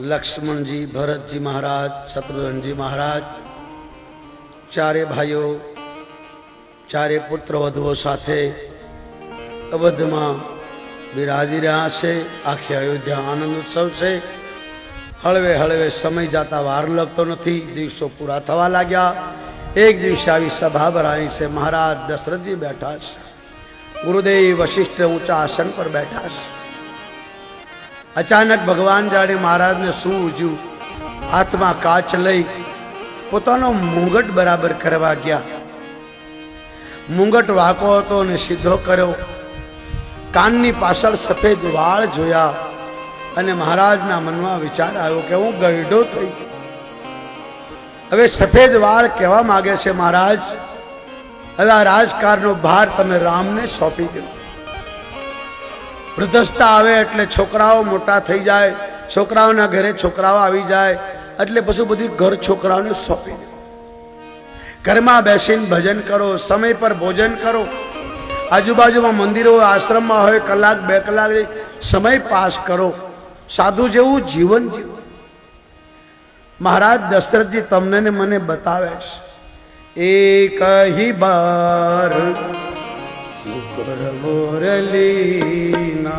लक्ष्मण जी, भरत जी महाराज, शत्रुघ्न जी महाराज, चारे भाइयों, चारे पुत्र वधुओं साथे अवध में बिराजी रहा है। आखी अयोध्या आनंद उत्सव से हळवे हळवे समय जाता वार लगतो नहीं। दिवसों पूरा थवा लाग्या। एक दिवस आई सभा भराई से महाराज दशरथ जी बैठा है। गुरुदेव वशिष्ठ ऊंचा आसन पर बैठा है। अचानक भगवान जाने महाराज ने शू उज्यू, हाथ में काच लई पोतानो मुंगट बराबर करवा गया। मुंगट वाको हतो ने सीधो कर्यो। काननी पाछळ सफेद वाळ जोया अने महाराजना मनमा विचार आव्यो के हूँ गईडो थई गयो। हवे सफेद वाळ कहेवा मागे छे महाराज, हवे आ राजकारनो भार तमे रामने सौंपी दो। वृद्धस्था आवे एटले छोकराओ मोटा थई जाए, छोकराओना घरे छोकराओ आवी जाए એટલે પછી બધી ઘર છોકરાઓને સોંપી દો। ઘરમાં બેસીને ભજન કરો, સમય પર ભોજન કરો, આજુબાજુમાં મંદિરો આશ્રમમાં હોય કલાક બે કલાક સમય પાસ કરો, સાધુ જેવું જીવન જીવો। મહારાજ દશરથજી તમને ને મને બતાવે છે, એક ही बार मुरली ना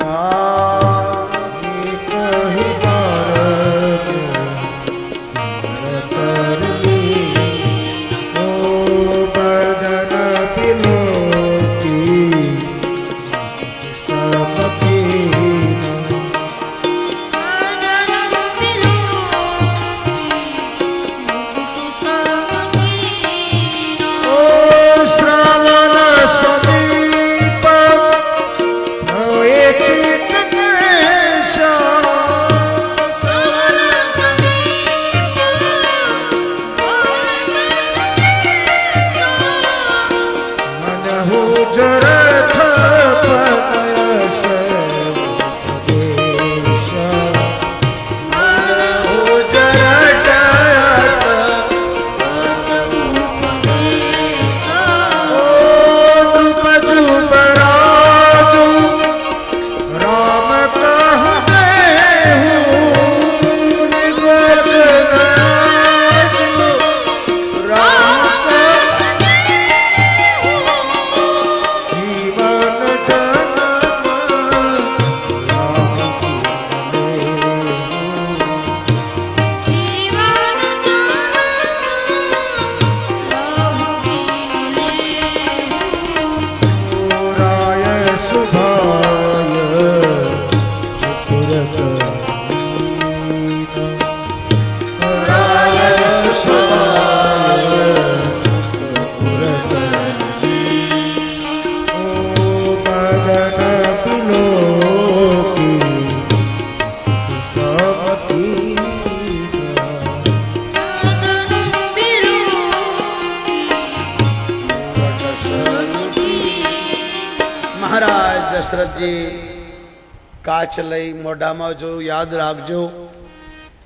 काच लई मोढ़ा में जो याद रखजो,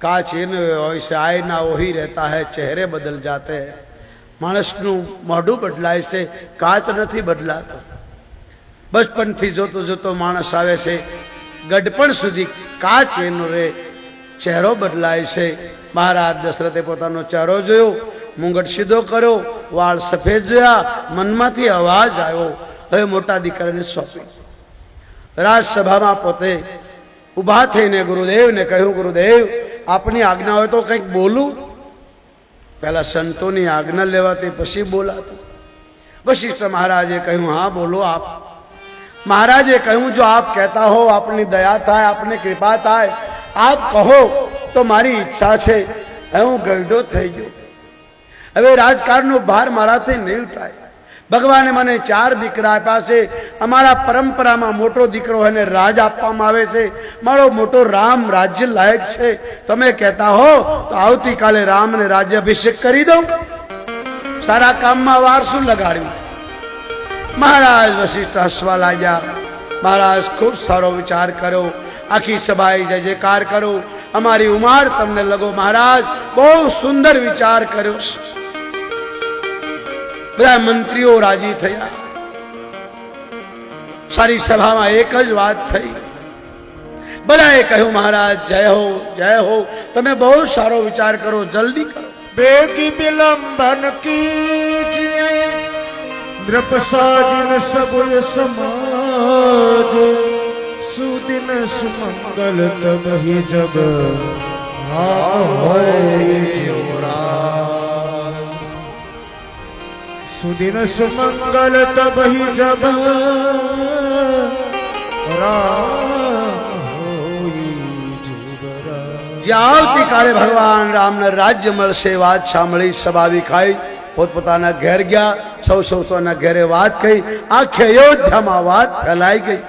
काच इन से आईना वही रहता है, चेहरे बदल जाते हैं। मानसनु मोढ़ू बदलाय से, काच नहीं बदलातो। बचपन थी जोतो जोतो मानस आवे से गढ़पण सुधी काच एनो रे, चेहरो बदलाय से। महाराज दशरथे पोतानो चेहरो जोयो, मुंगट सीधो कर्यो, वाळ सफेद जोया, मनमांथी अवाज आव्यो, हवे मोटा दीकराने सौंपी। राजसभा में पोते उभा थईने गुरुदेव ने कहूं, गुरुदेव आपनी आज्ञा हो तो कंईक बोलू। पहला संतों की आज्ञा लेवाती पछी बोलातुं। वशिष्ठ महाराजे कहूं, हाँ बोलो आप। महाराजे कहूं, जो आप कहता हो, आपनी दया थाय, आपने कृपा थाय, आप कहो तो मारी इच्छा छे। हूँ गईडो थई गयो, हवे राजकारणनो भार माराथी नहीं उठाय। भगवाने मने 4 दीकरा आप्या छे। अमारा परंपरा में मोटो दीकरो है राज आपवामां आवे छे। मारो मोटो राम राज्य लायक छे। तमे कहता हो तो आवती काले राम ने राज्य अभिषेक करी दो। सारा काम में वार शुं लगाड्युं। महाराज वशिष्ठ हसवा लाग्या। महाराज खूब सारो विचार करो, आखी सभाए जय जयकार करो, अमारी उमर तमने लगो। महाराज बहुत सुंदर विचार कर्यो। બધા મંત્રીઓ રાજી થયા। सारी सभा में एक ज बात थई। बधाए कहूं, महाराज जय हो जय हो। તમે બહુ સારો વિચાર કરો, જલ્દી કરો. बेगी विलंबन कीजिए द्रपसादिन सब समाज सुदिन सुमंगल तब ही जब सुदिन सुमंगल तब ही जब આવતીકાલે ભગવાન રામને રાજ્ય મળશે. વાત સાંભળી સ્વાભાવિક ખાઈ પોતપોતાના ઘેર ગયા. સૌના ઘેરે વાત કહી. આખી અયોધ્યામાં વાત ફેલાઈ ગઈ.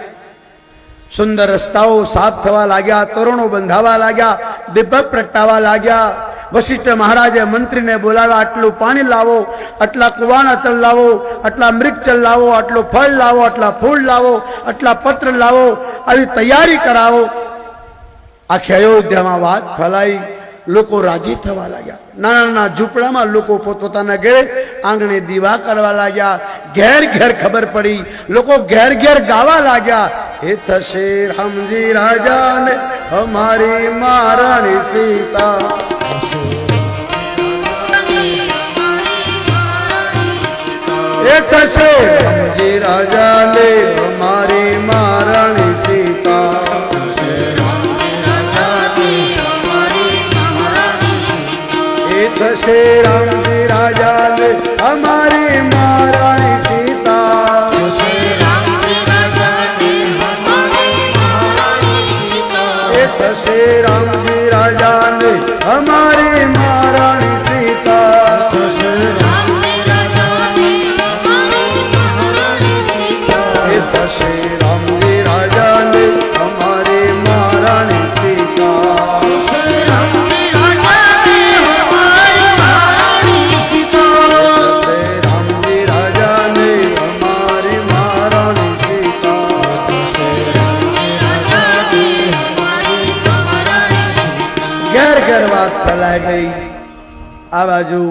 સુંદર રસ્તાઓ સાફ થવા લાગ્યા, તોરણો બંધાવા લાગ્યા, દીપક પ્રગટાવા લાગ્યા. વશિષ્ઠ મહારાજે મંત્રીને બોલાવ્યા, આટલું પાણી લાવો, આટલા કુવાના તલ લાવો, આટલા મૃગચલ લાવો, આટલું ફળ લાવો, આટલા ફૂલ લાવો, આટલા પત્ર લાવો, આવી તૈયારી કરાવો. આખી અયોધ્યામાં વાત ફેલાઈ. લોકો રાજી થવા લાગ્યા. નાના નાના ઝૂંપડામાં લોકો પોતપોતાના ઘરે આંગણે દીવા કરવા લાગ્યા. ઘેર ઘેર ખબર પડી. લોકો ઘેર ઘેર ગાવા લાગ્યા, હે થશે રામજી રાજાને અમારી મહારાણી સીતા. એ થશે રામજી રાજાને અમારી મહારાણી સીતા. થશે રામજી રાજાને અમારી મહારાણી સીતા. એ થશે રામજી રાજાને અમારી મહારાણી સીતા. એ થશે રામજી રાજાને અમારી મહારાણી સીતા. વાત ફેલાઈ ગઈ. આ બાજુ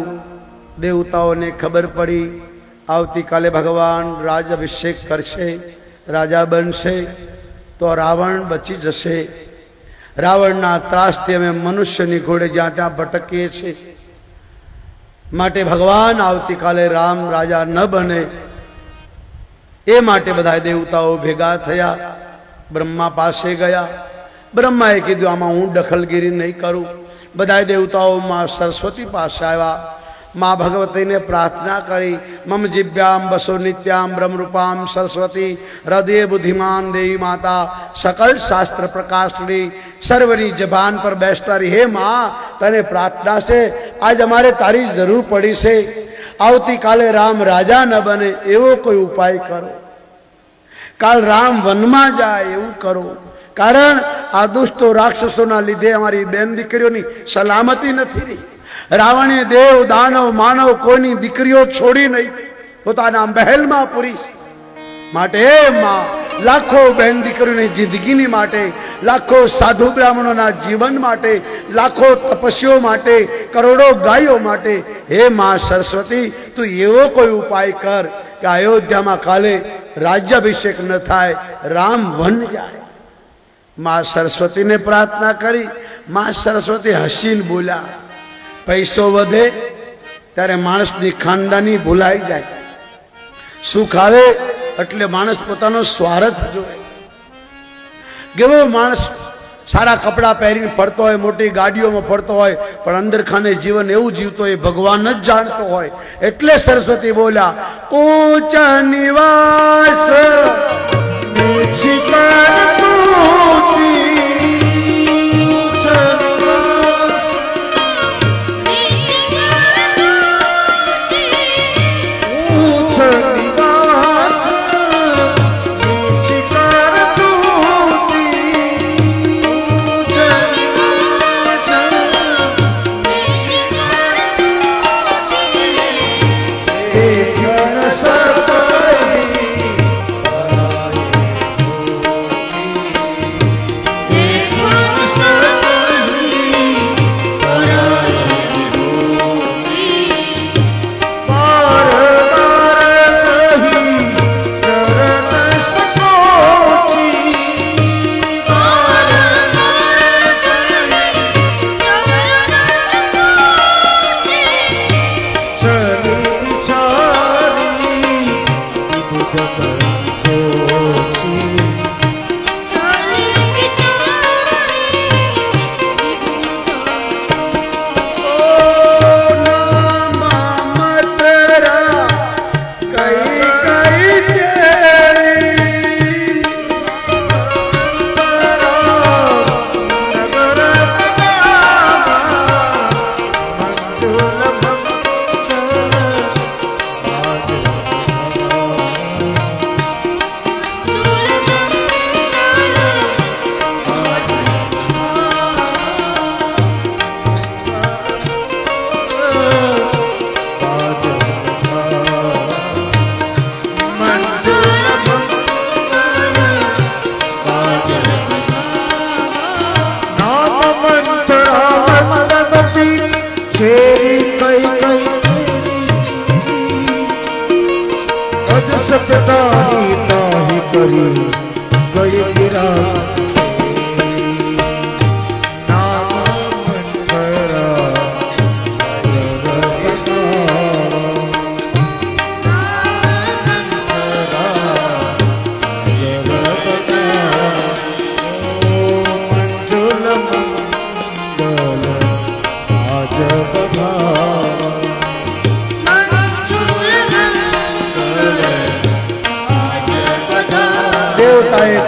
દેવતાઓને ખબર પડી આવતીકાલે ભગવાન રાજ અભિષેક કરશે, રાજા બનશે, તો રાવણ બચી જશે. રાવણના ત્રાસથી અમે મનુષ્યની ઘોડે જ્યાં ત્યાં ભટકીએ છીએ. માટે ભગવાન આવતીકાલે રામ રાજા ન બને એ માટે બધા દેવતાઓ ભેગા થયા. બ્રહ્મા પાસે ગયા. બ્રહ્માએ કીધું આમાં હું દખલગીરી નહીં કરું. બધા દેવતાઓ માં સરસ્વતી પાસે આવ્યા. માં ભગવતીને પ્રાર્થના કરી, મમ જીભ્યામ બસો નિત્યામ બ્રહ્મરૂપામ સરસ્વતી હૃદય બુદ્ધિમાન દેવી માતા સકલ શાસ્ત્ર પ્રકાશની સર્વની જબાન પર બેસનારી હે માં, તને પ્રાર્થના છે, આજ અમારે તારી જરૂર પડી છે. આવતીકાલે રામ રાજા ન બને એવો કોઈ ઉપાય કરો. કાલ રામ વનમાં જાય એવું કરો. કારણ આ દુષ્ટો રાક્ષસોના લીધે અમારી બેન દીકરીઓની સલામતી નથી રહી. રાવણે દેવ દાનવ માનવ કોઈની દીકરીઓ છોડી નહીં, પોતાના મહેલમાં પૂરી. માટે માં લાખો બહેન દીકરીઓની જિંદગીની માટે, લાખો સાધુ બ્રાહ્મણોના જીવન માટે, લાખો તપસ્વીઓ માટે, કરોડો ગાયો માટે હે માં સરસ્વતી, તું એવો કોઈ ઉપાય કર કે અયોધ્યામાં કાલે રાજ્યાભિષેક ન થાય, રામ વન જાય. માં સરસ્વતીને પ્રાર્થના કરી. માં સરસ્વતી હસીને બોલ્યા, પૈસો વધે ત્યારે માણસની ખાનદાની ભૂલાઈ જાય. સુખ આવે એટલે માણસ પોતાનો સ્વાર્થ જોવે. કેવો માણસ સારા કપડા પહેરીને ફરતો હોય, મોટી ગાડીઓમાં ફરતો હોય, પણ અંદર ખાને જીવન એવું જીવતો હોય ભગવાન જ જાણતો હોય. એટલે સરસ્વતી બોલ્યા, ઊંચ નિવાસ अज सपताही ताही करी गई गिरा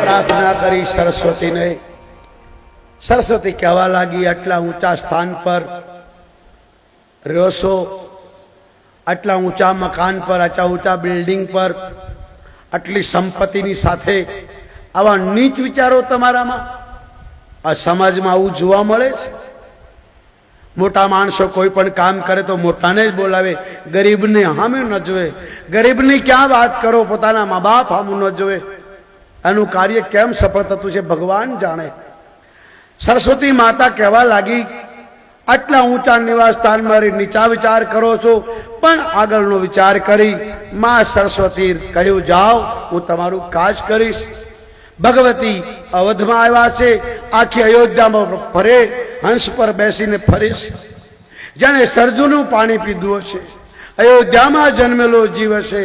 प्रार्थना करी सरस्वती ने। सरस्वती कहवा लागी, आटला ऊंचा स्थान पर રહ્યો છો, આટલા ઊંચા મકાન પર, આટલા ઊંચા બિલ્ડિંગ પર, આટલી સંપત્તિની સાથે આવા નીચ વિચારો તમારામાં? આ સમાજમાં આવું જોવા મળે છે? મોટા માણસો કોઈ પણ કામ કરે તો મોટાને જ બોલાવે, ગરીબને સામે ન જોવે. ગરીબની ક્યાં વાત કરો, પોતાના મા બાપ સામું ન જોવે. આનું કાર્ય કેમ સફળ થતું છે ભગવાન જાણે. સરસ્વતી માતા કહેવા લાગી, આટલા ઊંચા નિવાસ સ્થાનમાં નીચા વિચાર કરો છો, પણ આગળનો વિચાર કરી માં સરસ્વતી કહ્યું, જાઓ હું તમારું કાજ કરીશ. ભગવતી અવધમાં આવ્યા છે, આખી અયોધ્યામાં ફરે, હંસ પર બેસીને ફરીશ. જેને સરજુનું પાણી પીધું હશે, અયોધ્યામાં જન્મેલો જીવ હશે,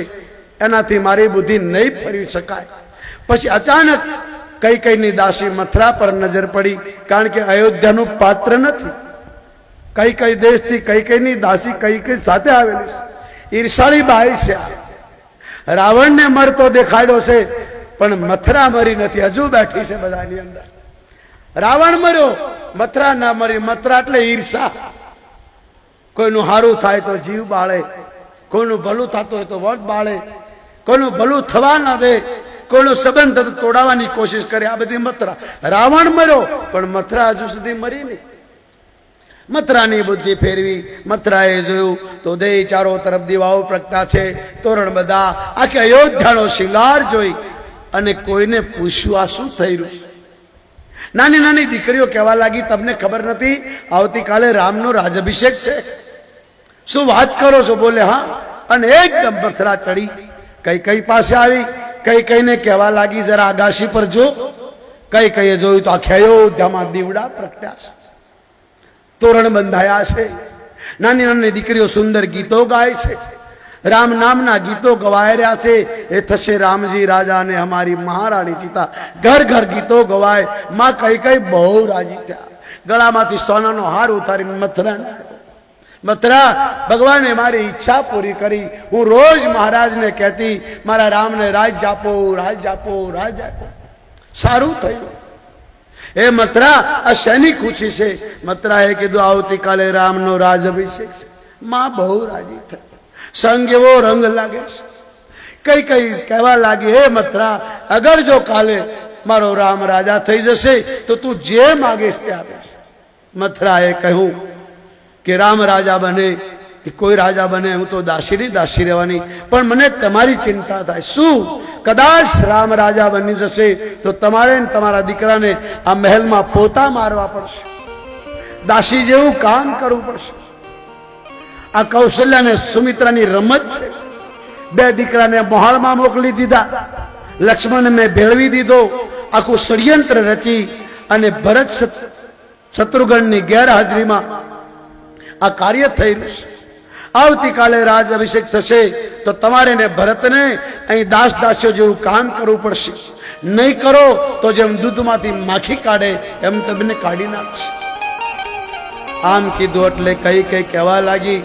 એનાથી મારી બુદ્ધિ નહીં ફરી શકાય. પછી અચાનક કૈકેયીની દાસી મથુરા પર નજર પડી, કારણ કે અયોધ્યાનું પાત્ર નથી. કઈ દેશથી કૈકેયીની દાસી કૈકેયી સાથે આવેલી, ઈર્ષાળી બાઈ છે. રાવણને મરતો દેખાડ્યો છે, પણ મથુરા મરી નથી, હજુ બેઠી છે બધાની અંદર. રાવણ મર્યો, મથુરા ના મરી. મથુરા એટલે ઈર્ષા. કોઈનું સારું થાય તો જીવ બાળે, કોઈનું ભલું થતું હોય તો વટ બાળે, કોઈનું ભલું થવા ના દે, કોઈનો સંબંધ તોડાવવાની કોશિશ કરે. આ બધી મથુરા. રાવણ મર્યો, પણ મથુરા હજુ સુધી મરી નહીં. મથુરાની બુદ્ધિ ફેરવી, મથુરાએ જોયું તો દે ચારો તરફ દીવાઓ પ્રગટા છે, તોરણ બધા, આખી અયોધ્યાનો શિંગાર જોઈ અને કોઈને પૂછ્યું આ શું થઈ રહ્યું. નાની નાની દીકરીઓ કહેવા લાગી, તમને ખબર નથી આવતીકાલે રામનો રાજઅભિષેક છે? શું વાત કરો છો? બોલે હા. અને એકદમ મથુરા ચડી કૈકેયી પાસે આવી. કૈકેયીને કહેવા લાગી, જરા આગાશી પર જો. કૈકેયીએ જોયું તો આખી અયોધ્યામાં દીવડા પ્રગટ્યા છે, તોરણ બંધાયા છે. નાની નાની દીકરીઓ સુંદર ગીતો ગાય છે, રામ નામના ગીતો ગવાય રહ્યા છે. એ થશે રામજી રાજા ને અમારી મહારાણી સીતા. ઘર ઘર ગીતો ગવાય. માં કૈકેયી બહુ રાજી થયા. ગળામાંથી સોનાનો હાર ઉતારીને મથુરા ભગવાને મારી ઈચ્છા પૂરી કરી. હું રોજ મહારાજને કહેતી, મારા રામને રાજ આપો, રાજ આપો, રાજ આપો. સારું થયું. એ મથુરા, આ શેની ખુશી છે? મથુરાએ કીધું આવતીકાલે રામનો રાજઅભિષેક છે. માં બહુ રાજી થઈ. સંગ એવો રંગ લાગે છે. કઈ કહેવા લાગી, હે મથુરા, અગર જો કાલે મારો રામ રાજા થઈ જશે તો તું જે માગીશ તે આપીશ. મથુરાએ કહ્યું કે રામ રાજા બને કે કોઈ રાજા બને, હું તો દાસીની દાસી રહેવાની, પણ મને તમારી ચિંતા થાય. શું? કદાચ રામ રાજા બની જશે તો તમારે તમારા દીકરાને આ મહેલમાં પોતા મારવા પડશે, દાસી જેવું કામ કરવું પડશે. આ કૌશલ્યા અને સુમિત્રાની રમત છે. બે દીકરાને મહાલમાં મોકલી દીધા, લક્ષ્મણને મેં ભેળવી દીધો. આખું ષડયંત્ર રચી અને ભરત શત્રુઘ્નની ગેરહાજરીમાં આ કાર્ય થઈ રહ્યું છે. આવતીકાલે રાજ અભિષેક થશે તો તમારે ને ભરતને અહીં દાસ દાસીઓ જેવું કામ કરવું પડશે. નહીં કરો તો જેમ દૂધમાંથી માખી કાઢે એમ તમને કાઢી નાખશે. આમ કીધું એટલે કઈ કહેવા લાગી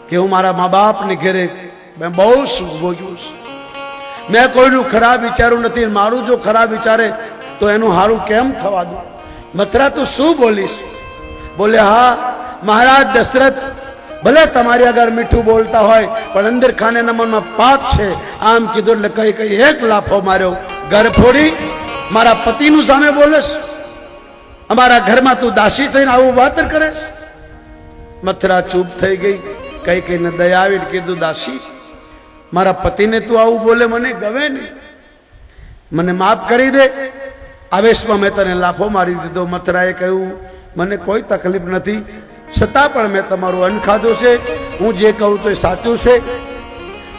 કે હું મારા મા બાપને ઘેરે મેં બહુ સુખ ભોગ્યું છે. મેં કોઈનું ખરાબ વિચાર્યું નથી. મારું જો ખરાબ વિચારે તો એનું સારું કેમ થવા દઉં? મથુરા તું શું બોલીશ? બોલે હા મહારાજ દશરથ, ભલે તમારી આગળ મીઠું બોલતા હોય પણ અંદર ખાનેના મનમાં પાપ છે. આમ કીધું એટલે કઈ એક લાફો માર્યો. ઘર ફોડી મારા પતિનું સામે બોલેશ? અમારા ઘરમાં તું દાસી થઈને આવું વાત કરે? મથુરા ચૂપ થઈ ગઈ. કઈને દયા આવી કીધું, દાસી મારા પતિને તું આવું બોલે મને ગમે નહીં, મને માફ કરી દે. આવેશમાં મેં તને લાફો મારી દીધો. મથુરાએ કહ્યું, મને કોઈ તકલીફ નથી, છતાં પણ મેં તમારું અન્ન ખાધું છે, હું જે કહું તો એ સાચું છે.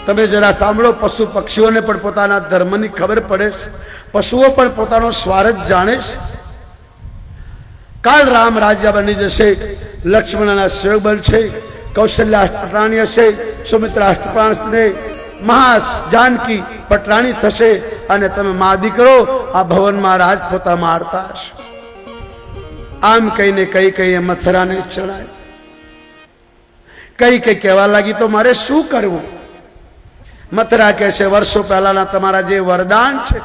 તમે જરા સાંભળો, પશુ પક્ષીઓને પણ પોતાના ધર્મની ખબર પડે છે, પશુઓ પણ પોતાનો સ્વાર્થ જાણે છે. કાલ રામ રાજ્ય બની જશે, લક્ષ્મણના સેવક બનશે, કૌશલ્યા અષ્ટપ્રાણી હશે, સુમિત્રા અષ્ટપ્રાણી, મહા જાનકી પટરાણી થશે, અને તમે મા દીકરો આ ભવનમાં રાજપોતા મારતા હશો. આમ કહીને કઈ મથરાને ચડાય. કઈ કહેવા લાગી તો મારે શું કરવું? મથરા કહે છે, વર્ષો પહેલાના તમારા જે વરદાન છે,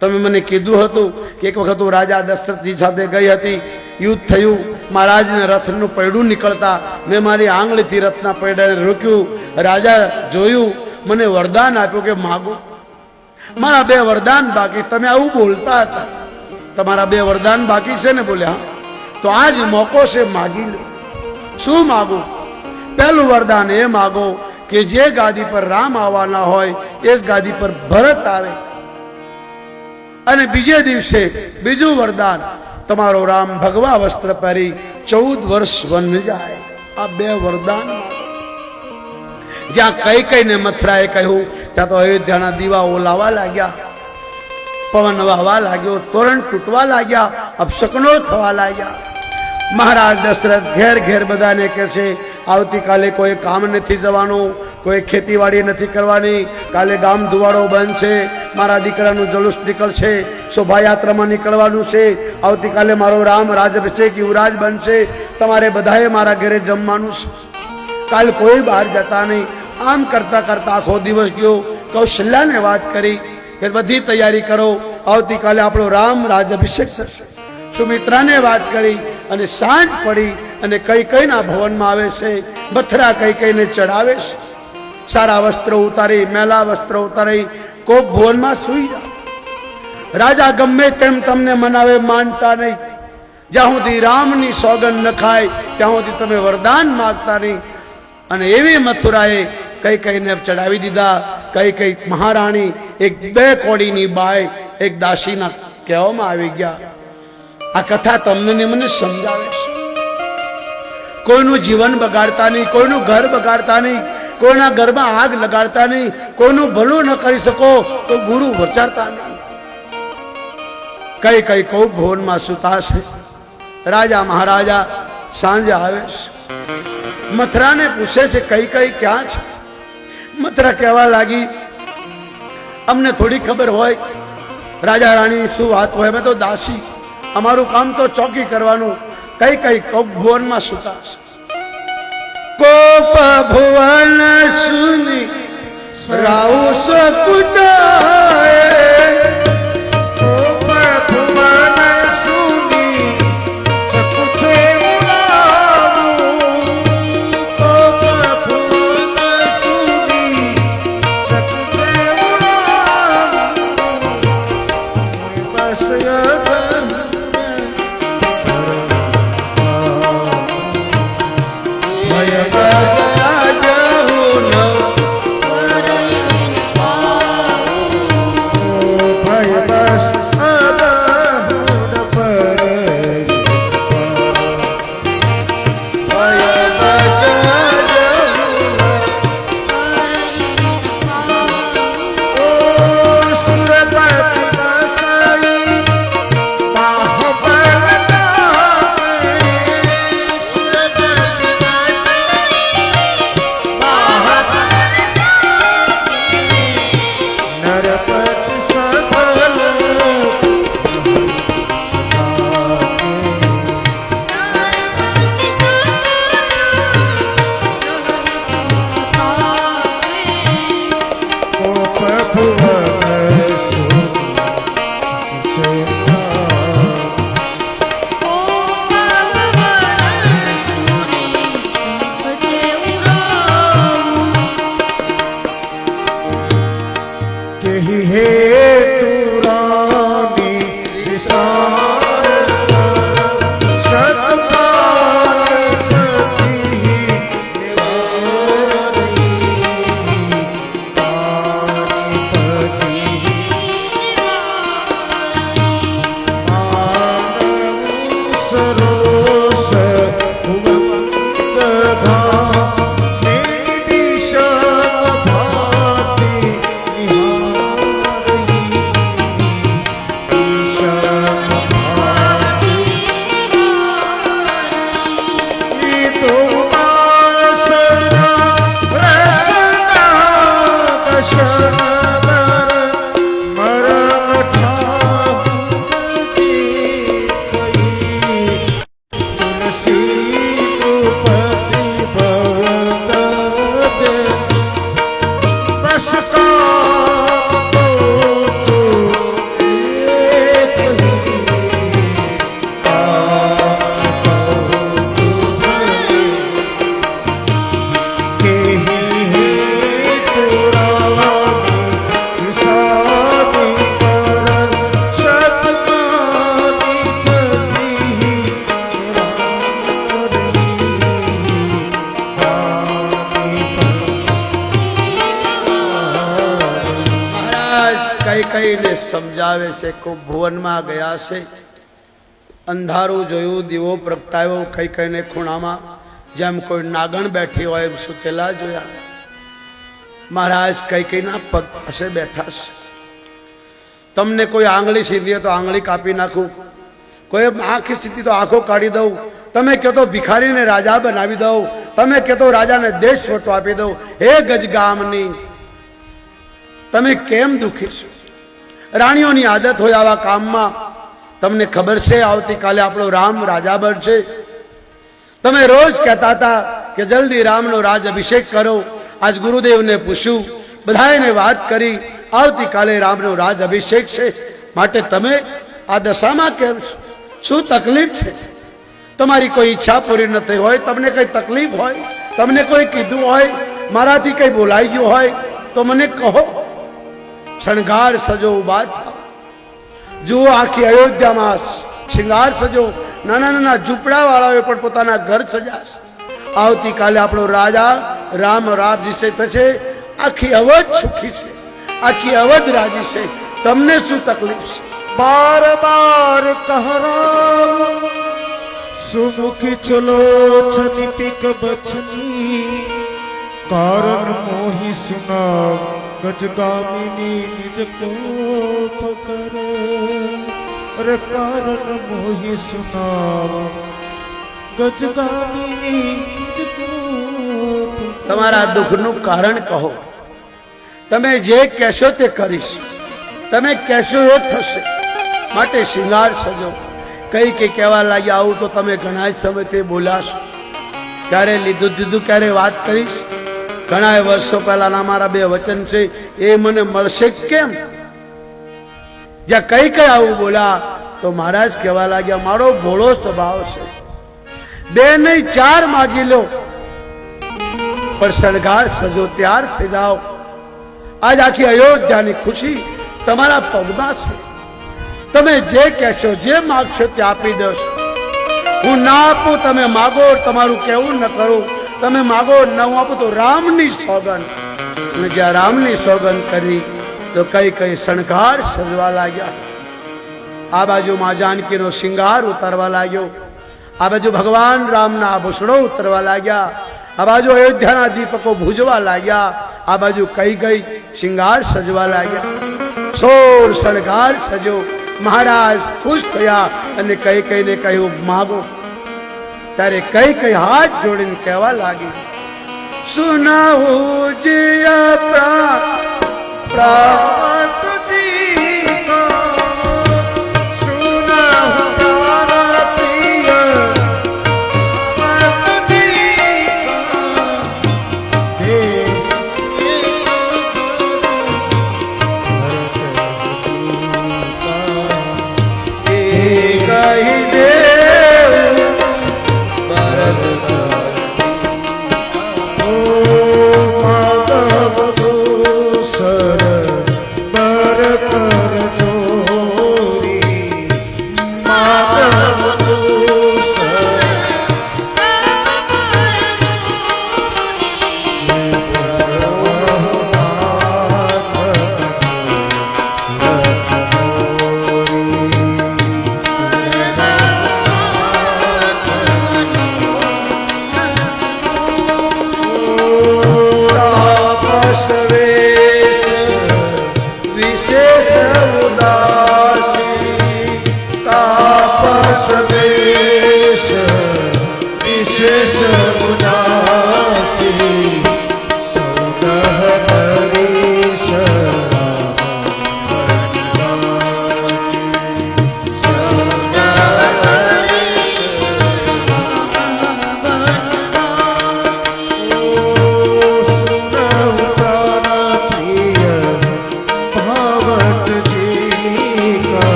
તમે મને કીધું હતું કે એક વખત હું રાજા દશરથજી સાથે ગઈ હતી, યુદ્ધ થયું, મહારાજને રથનું પૈડું નીકળતા મેં મારી આંગળીથી રથના પૈડાને રોક્યું. રાજા જોયું, મને વરદાન આપ્યું કે માગો. મારા 2 વરદાન બાકી. તમે આવું બોલતા હતા, તમારા 2 વરદાન બાકી છે ને? બોલ્યા, તો આજ મોકો છે, માગી લો. શું માગું? પહેલું વરદાન એ માગો કે જે ગાદી પર રામ આવવાના હોય એ જ ગાદી પર ભરત આવે. અને બીજે દિવસે બીજું વરદાન, તમારો રામ ભગવા વસ્ત્ર પહેરી 14 વર્ષ વન જાય. આ 2 વરદાન. જ્યાં કઈને મથરાએ કહ્યું ત્યાં તો અયોધ્યાના દીવા ઓલાવા લાગ્યા, પવન વાવા લાગ્યો, તોરણ તૂટવા લાગ્યા, અપશકનો થવા લાગ્યા. મહારાજ દશરથ ઘેર ઘેર બધાને કહે છે, આવતીકાલે કોઈ કામ નથી જવાનું, કોઈ ખેતીવાડી નથી કરવાની, કાલે ગામ ધુવાડો બંધ છે, મારા દીકરાનું જલુસ નીકળશે, શોભાયાત્રામાં નીકળવાનું છે, આવતીકાલે મારો રામ રાજઅભિષેક યુવરાજ બનશે, તમારે બધાએ મારા ઘરે જમવાનું છે, કાલ કોઈ બહાર જતા નહીં. આમ કરતા કરતા આખો દિવસ ગયો. કૌશલ્યાને વાત કરી કે બધી તૈયારી કરો, આવતીકાલે આપણો રામ રાજઅભિષેક થશે. સુમિત્રાને વાત કરી અને સાંજ પડી અને કઈના ભવનમાં આવે છે. મથરા કઈને ચડાવે છે. સારા વસ્ત્ર ઉતારી, મેલા વસ્ત્ર ઉતારી કોક ભુવનમાં સુઈ જાય. રાજા ગમે તેમ તમને મનાવે, માનતા નહીં. જ્યાં સુધી રામની સોગંદ ન ખાય ત્યાં સુધી તમે વરદાન માગતા નહીં. અને એવી મથુરાએ કઈને ચડાવી દીધા. કઈ મહારાણી એક 2 કોડીની બાય એક દાસીના કહેવામાં આવી ગયા. આ કથા તમને ને મને સમજાવે છે. કોઈનું જીવન બગાડતા નહીં, કોઈનું ઘર બગાડતા નહીં, કોઈના ઘરમાં આગ લગાડતા નહીં, કોઈનું ભલું ન કરી શકો તો ગુરુ વચારતા નહીં. કઈ કોઈ ભવનમાં સુતા છે. રાજા મહારાજા સાંજે આવે છે. મથરાને પૂછે છે, કઈ ક્યાં છે? મથરા કહેવા લાગી, અમને થોડી ખબર હોય, રાજા રાણી શું વાત હોય, અમે તો દાસી, અમારું કામ તો ચોકી કરવાનું. કઈ કોપ ભુવનમાં સુતા છે. કોપ ભુવન સુની રાઉ સકુટાય, કઈ કઈને સમજાવે છે. ખૂબ ભુવનમાં ગયા છે, અંધારું જોયું, દીવો પ્રગટાયો કઈ કઈને ખૂણામાં, જેમ કોઈ નાગણ બેઠી હોય એમ સુતેલા જોયા. મહારાજ કઈ કઈના પગ પાસે બેઠા છે. તમને કોઈ આંગળી સીધી તો આંગળી કાપી નાખું, કોઈ આંખ સીધી તો આંખો કાઢી દઉં, તમે કહો તો ભિખારીને રાજા બનાવી દઉં, તમે કહો તો રાજાને દેશ વટો આપી દઉં. હે ગજગામની, તમે કેમ દુખી છો? રાણીઓની આદત હોય આવા કામમાં. તમને ખબર છે આવતીકાલે આપણો રામ રાજા બનશે. તમે રોજ કહેતા હતા કે જલ્દી રામનો રાજ અભિષેક કરો. આજ ગુરુદેવને પૂછ્યું, બધાને વાત કરી, આવતીકાલે રામનો રાજ અભિષેક છે, માટે તમે આ દશામાં કેમ છો? શું તકલીફ છે? તમારી કોઈ ઈચ્છા પૂરી ન થઈ હોય, તમને કઈ તકલીફ હોય, તમને કોઈ કીધું હોય, મારાથી કઈ બોલાઈ ગયું હોય તો મને કહો. શણગાર સજો, ઉભા થાઓ. જુઓ આખી અયોધ્યામાં શિંગાર સજો. નાના નાના ઝૂંપડા વાળાઓએ પણ પોતાના ઘર સજાશે. આવતીકાલે આપણો રાજા રામ રાજ્ય થશે. આખી અવધ સુખી છે, આખી અવધ રાજી છે. તમને શું તકલીફ છે? बार बार कहराम सुमुखी चलो छनितिक बचनी कारण मोहि सुना गजगामिनी निज कोप करे अरे कारण मोहि सुना गजगामिनी निज कोप. તમારા દુઃખનું કારણ કહો. તમે જે કહેશો તે કરીશ, તમે કહેશો એ થશે, માટે શિંગાર સજો. કઈ કે કહેવા લાગ્યા આવું તો તમે ઘણા સમયથી બોલાશો. ક્યારે લીધું દીધું, ક્યારે વાત કરીશ. ઘણા વર્ષો પહેલાના મારા બે વચન છે, એ મને મળશે કેમ? જ્યાં કઈ કઈ આવું બોલા તો મહારાજ કહેવા લાગ્યા મારો ભોળો સ્વભાવ છે, બે નહીં ચાર માગી લો, પણ શણગાર સજો તૈયાર થઈ જાઓ. આજ આખી અયોધ્યાની ખુશી તમારા પગમાં છે. તમે જે કહેશો, જે માગશો તે આપી દઈશ. હું ના આપું, તમે માગો, તમારું કહેવું ન કરું. તમે માગો, ન હું આપું તો રામની સોગન. અને જ્યાં રામની સોગન કરી તો કઈ કઈ શણગાર સજવા લાગ્યા. આ બાજુ માં જાનકીનો શિંગાર ઉતારવા લાગ્યો, આ બાજુ ભગવાન રામના આભૂષણો ઉતરવા લાગ્યા, આ બાજુ અયોધ્યાના દીપકો ભૂજવા લાગ્યા, આ બાજુ કઈ કઈ શિંગાર સજવા લાગ્યા. સોળ શણગાર સજો. મહારાજ ખુશ થયા અને કઈ કઈને કહ્યું માગો. ત્યારે કઈ કઈ હાથ જોડીને કહેવા લાગી, સુનાહુ જીયા પ્રાપ્ત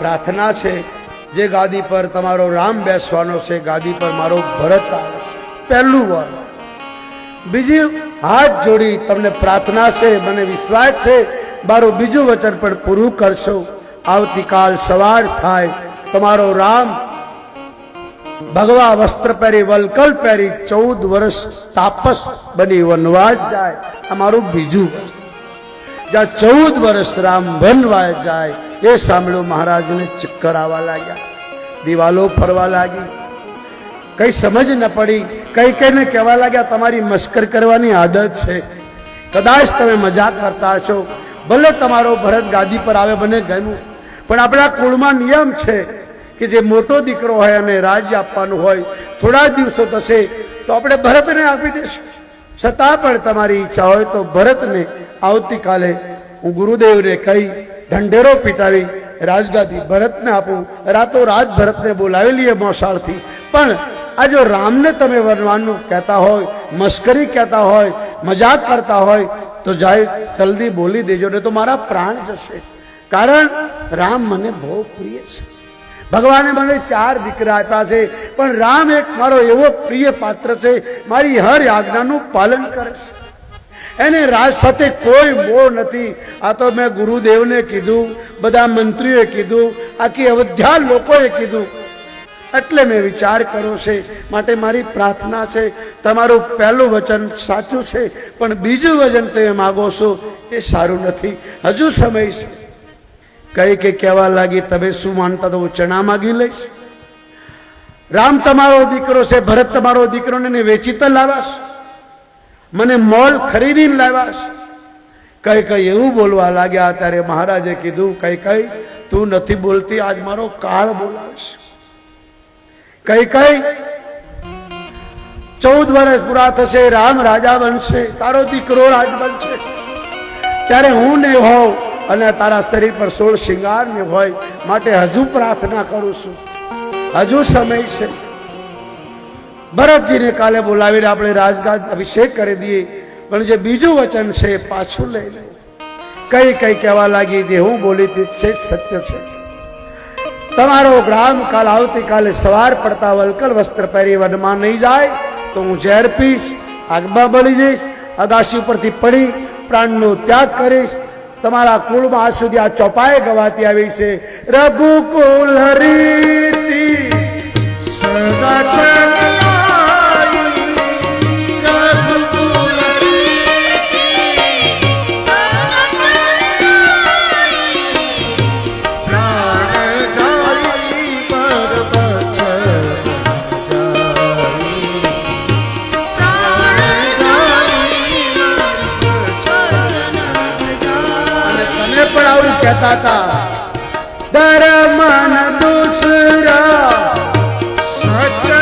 પ્રાર્થના છે, જે ગાદી પર તમારો રામ બેસવાનો છે, ગાદી પર મારો ભરત આવે. પહેલું વર. બીજી હાથ જોડી તમને પ્રાર્થના છે, મને વિશ્વાસ છે મારું બીજું વચન પણ પૂરું કરશો. આવતીકાલ સવાર થાય તમારો રામ ભગવા વસ્ત્ર પહેરી વલકલ પહેરી 14 વર્ષ તાપસ બની વનવાસ જાય. આ મારું બીજું વર્ષ. જ્યાં 14 વર્ષ રામ વનવાસ જાય એ સાંભળ્યું મહારાજને ચક્કર આવવા લાગ્યા, દિવાલો ફરવા લાગી. કઈ સમજ ન પડી. કઈ કઈને કહેવા લાગ્યા તમારી મસ્કર કરવાની આદત છે, કદાચ તમે મજાક કરતા છો. ભલે તમારો ભરત ગાદી પર આવે મને ગમ્યું, પણ આપણા કુળમાં નિયમ છે કે જે મોટો દીકરો હોય અને રાજ્ય આપવાનું હોય થોડા દિવસો થશે તો આપણે ભરતને આપી દઈશું. છતાં પણ તમારી ઈચ્છા હોય તો ભરતને આવતીકાલે હું ગુરુદેવને કહી ઢંઢેરો પીટાવી રાજગાદી ભરતને આપું. રાતોરાત ભરતને બોલાવી લઈએ મોસાળથી. પણ આ જો રામને તમે વરવાનું કહેતા હોય, મસ્કરી કહેતા હોય, મજાક કરતા હોય તો જાય જલ્દી બોલી દેજો, ને તો મારા પ્રાણ જશે. કારણ રામ મને બહુ પ્રિય છે. ભગવાને મને 4 દીકરા આપ્યા છે, પણ રામ એક મારો એવો પ્રિય પાત્ર છે, મારી હર આજ્ઞાનું પાલન કરે છે. એને રાજ સાથે કોઈ મોહ નથી. આ તો મેં ગુરુદેવને કીધું, બધા મંત્રીઓએ કીધું, આખી અયોધ્યા લોકોએ કીધું, એટલે મેં વિચાર કર્યો છે. માટે મારી પ્રાર્થના છે તમારું પહેલું વચન સાચું છે, પણ બીજું વચન તમે માગો છો એ સારું નથી. હજુ સમય છે. કઈ કે કહેવા લાગી તમે શું માનતા તો હું ચણા માગી લઈશ. રામ તમારો દીકરો છે, ભરત તમારો દીકરો ને વેચી તો લાવાશ, મને મોલ ખરીદીને લાવાશ. કઈ એવું બોલવા લાગ્યા. ત્યારે મહારાજે કીધું કઈ તું નથી બોલતી, આજ મારો કાળ બોલાવશે. કઈ 14 વર્ષ પૂરા થશે, રામ રાજા બનશે, તારો દીકરો રાજ બનશે, ત્યારે હું નહીં હોઉં અને તારા શરીર પર 16 શિંગાર ને હોય. માટે હજુ પ્રાર્થના કરું છું, હજુ સમય છે. ભરતજીને કાલે બોલાવીને આપણે રાજગાદ અભિષેક કરી દઈએ, પણ જે બીજું વચન છે પાછું લઈ લે. કઈ કહેવા લાગી જે હું બોલી તે સત્ય છે. તમારો ગ્રામ કાલ આવતીકાલે સવાર પડતા વલકલ વસ્ત્ર પહેરી વનમાં નહીં જાય તો હું ઝેર પીશ, આગમાં બળી જઈશ, અગાશી ઉપરથી પડી પ્રાણનો ત્યાગ કરીશ. તમારા કુળમાં આજ સુધી આ ચોપાએ ગવાતી આવી છે, રઘુકુલ હરીતી સદા કહેતા હતા ધર્મન દુસરા સત્ય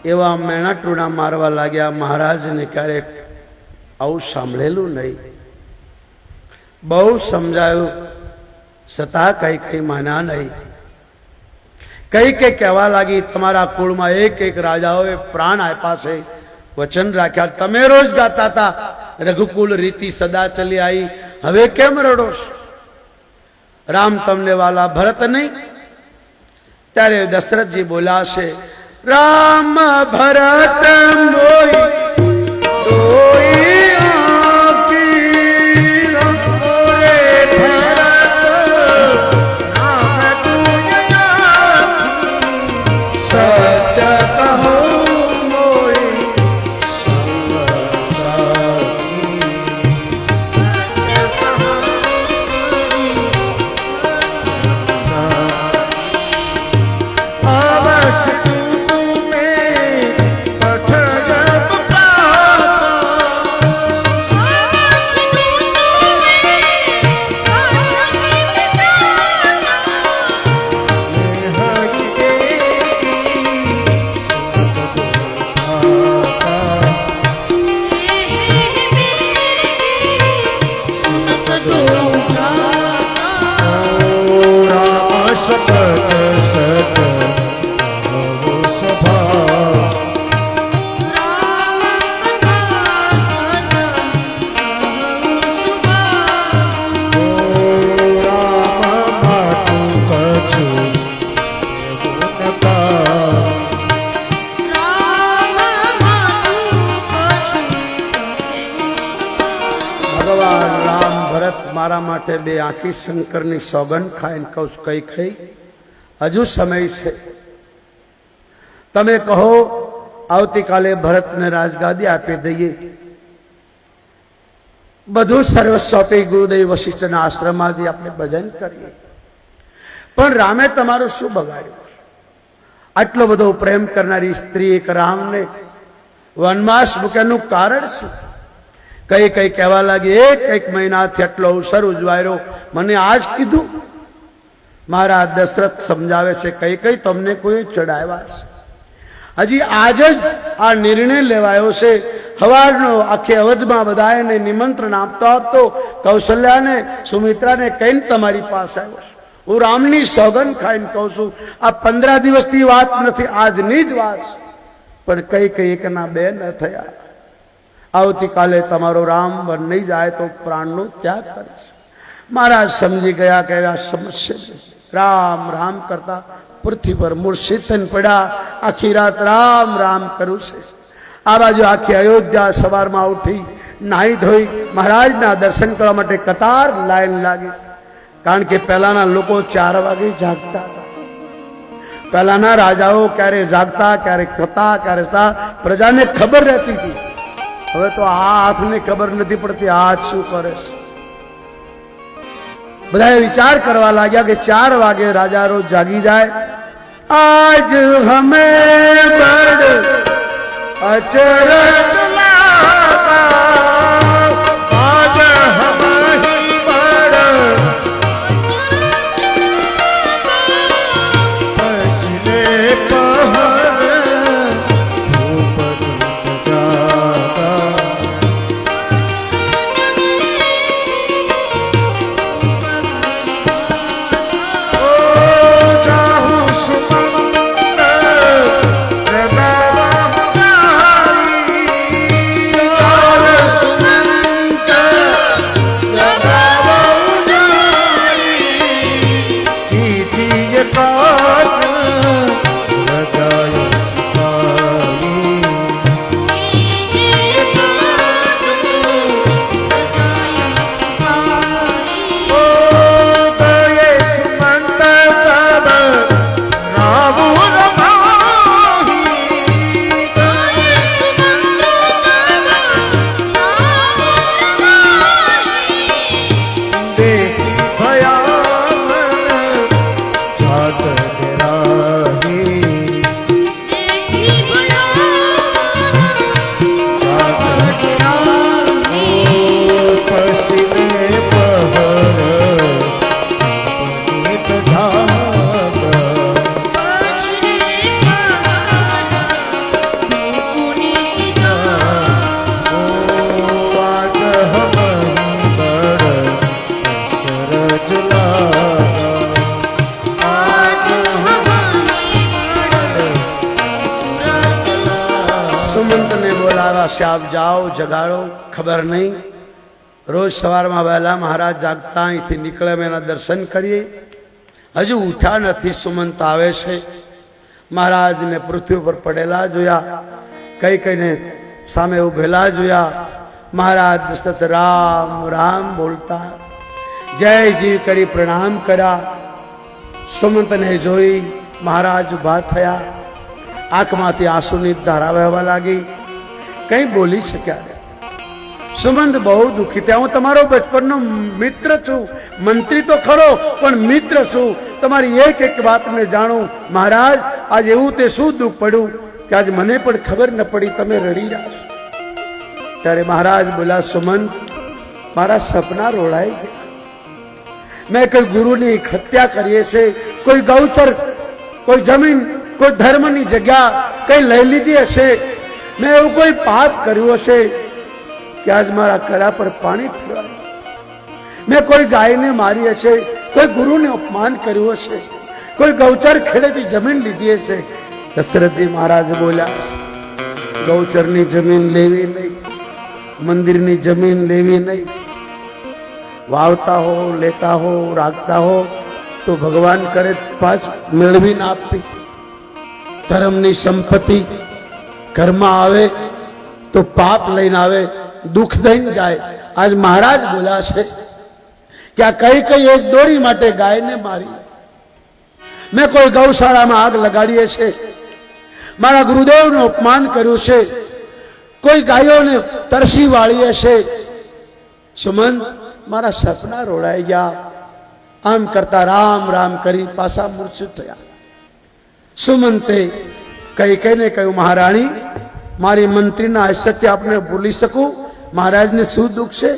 એવા મેણા ટૂણા મારવા લાગ્યા. મહારાજને ક્યારેક આવું સાંભળેલું નહીં. બહુ સમજાયું છતાં કઈ માન્યા નહીં. કઈ કહેવા લાગી, તમારા કુળમાં એક એક રાજાઓએ પ્રાણ આપ્યા છે, વચન રાખ્યા. તમે રોજ ગાતા હતા રઘુકુલ રીતિ સદા ચલી આવી, હવે કેમ રડો છો? રામ તમને વાલા ભરત નહીં? ત્યારે દશરથજી બોલ્યા છે, રામ ભરત મોઈ બે આખી શંકરની સોગંદ ખાઈને કહું કઈ હજુ સમય છે. તમે કહો આવતીકાલે ભરતને રાજગાદી આપી દઈએ, બધું સર્વસ્વ આપી ગુરુદેવ વશિષ્ઠના આશ્રમમાંથી આપણે ભજન કરીએ. પણ રામે તમારું શું બગાડ્યું? આટલો બધો પ્રેમ કરનારી સ્ત્રી એક રામને વનવાસ મૂક્યાનું કારણ શું? કઈ કહેવા લાગી, એક મહિનાથી આટલો અવસર ઉજવાયો, મને આજ કીધું? મારા દશરથ સમજાવે છે, કઈ તમને કોઈ ચડાવ્યા છે? હજી આજ જ આ નિર્ણય લેવાયો છે. હવારનો આખે અવધમાં બધાને નિમંત્રણ આપતો કૌશલ્યાને સુમિત્રાને કહીને તમારી પાસે આવ્યો છું. હું રામની સોગંદ ખાઈને કહું છું, આ 15 દિવસની વાત નથી, આજની જ વાત છે. પણ કઈ એકના બે ન થયા. આવતીકાલે તમારો રામ વન નહીં જાય તો પ્રાણનો ત્યાગ કરીશ. મહારાજ સમજી ગયા કે આ સમસ્યા રામ રામ કરતા પૃથ્વી પર મૂર્છિત થઈને પડ્યા. આખી રાત રામ રામ કરું છે. આ બાજુ આખી અયોધ્યા સવારમાં ઉઠી નાહી ધોઈ મહારાજના દર્શન કરવા માટે કતાર લાઈન લાગી. કારણ કે પહેલાના લોકો 4 વાગે જાગતા હતા. પહેલાના રાજાઓ ક્યારે જાગતા, ક્યારે હતા, ક્યારે હતા, પ્રજાને ખબર રહેતી હતી. હવે તો આ હાથને ખબર નથી પડતી હાથ શું કરે છે. બધાએ વિચાર કરવા લાગ્યા કે 4 વાગે રાજા રોજ જાગી જાય. આજ હમે બડ અચરજ લાગા, આજ હમહી બડ પછલે પહર ધૂપ જાગા. ઓ જાહુ સુમંગલ પ્રભાવહમારી, सुमंत ने बोलावा से आप जाओ जगाड़ो खबर नहीं। रोज सवार में वहेला महाराज जागता अहींथी निकळे एना दर्शन करिए। हजू उठा नहीं। सुमंत आवे छे। महाराज ने पृथ्वी पर पड़ेला जोया। कई कई ने सामे उभेला जोया। महाराज दशरथ राम राम बोलता जय जी करी प्रणाम करा। सुमंत ने जोई महाराज उभा थया। आंखमांथी आंसूनी धारा वहेवा लागी। कई बोली शक्या नहीं। सुमंत बहु दुखी थया। हूँ तमारो बचपननो मित्र छू। मंत्री तो खरो पण मित्र छू। तमारी एक एक बात में जाणू। महाराज आज एवं ते शू दुख पड़ू कि आज मने पण खबर न पड़ी तमे रड़ी रहा छो। त्यारे महाराज बोला सुमंत मारा सपना रोड़ाई गया। मैं कोई गुरु ने हत्या करीए छे, कोई गौचर, कोई जमीन, कोई धर्म की जगह कई लई लीधी हशे। मैं एवं कोई पाप कर्યું हशे कि आज मारा करा पर पानी फिरवाय। मैं कोई गाय ने मारी हशे, कोई गुरु ने अपमान कर्યું हशे, कोई गौचर खेड़े की जमीन लीधी हशे। दशरथ जी महाराज बोल्या गौचर की जमीन लेवी नहीं, मंदिर की जमीन लेवी नहीं। वावता हो, लेता हो, राखता हो तो भगवान करे पांच मेळवी ना आपी। धर्म की संपत्ति घर में आवे तो पाप लईने आवे, दुख दईने जाए। आज महाराज बोला छे कि आ कई कई एक दोरी माटे गाय ने मारी। मैं कोई गौशाला में आग लगाड़ी छे, मारा गुरुदेव ने अपमान कर्યું छे, कोई गायों ने तरसी वाળી हशे। सुमंत मारा सपना रोड़ाई गया। आम करता राम राम करी पासा मूर्छित थया। सुमंते कई कई ने कहूं महाराणी मारी मंत्री ना सत्य आपने भूली सकूं। महाराज ने शू दुख से,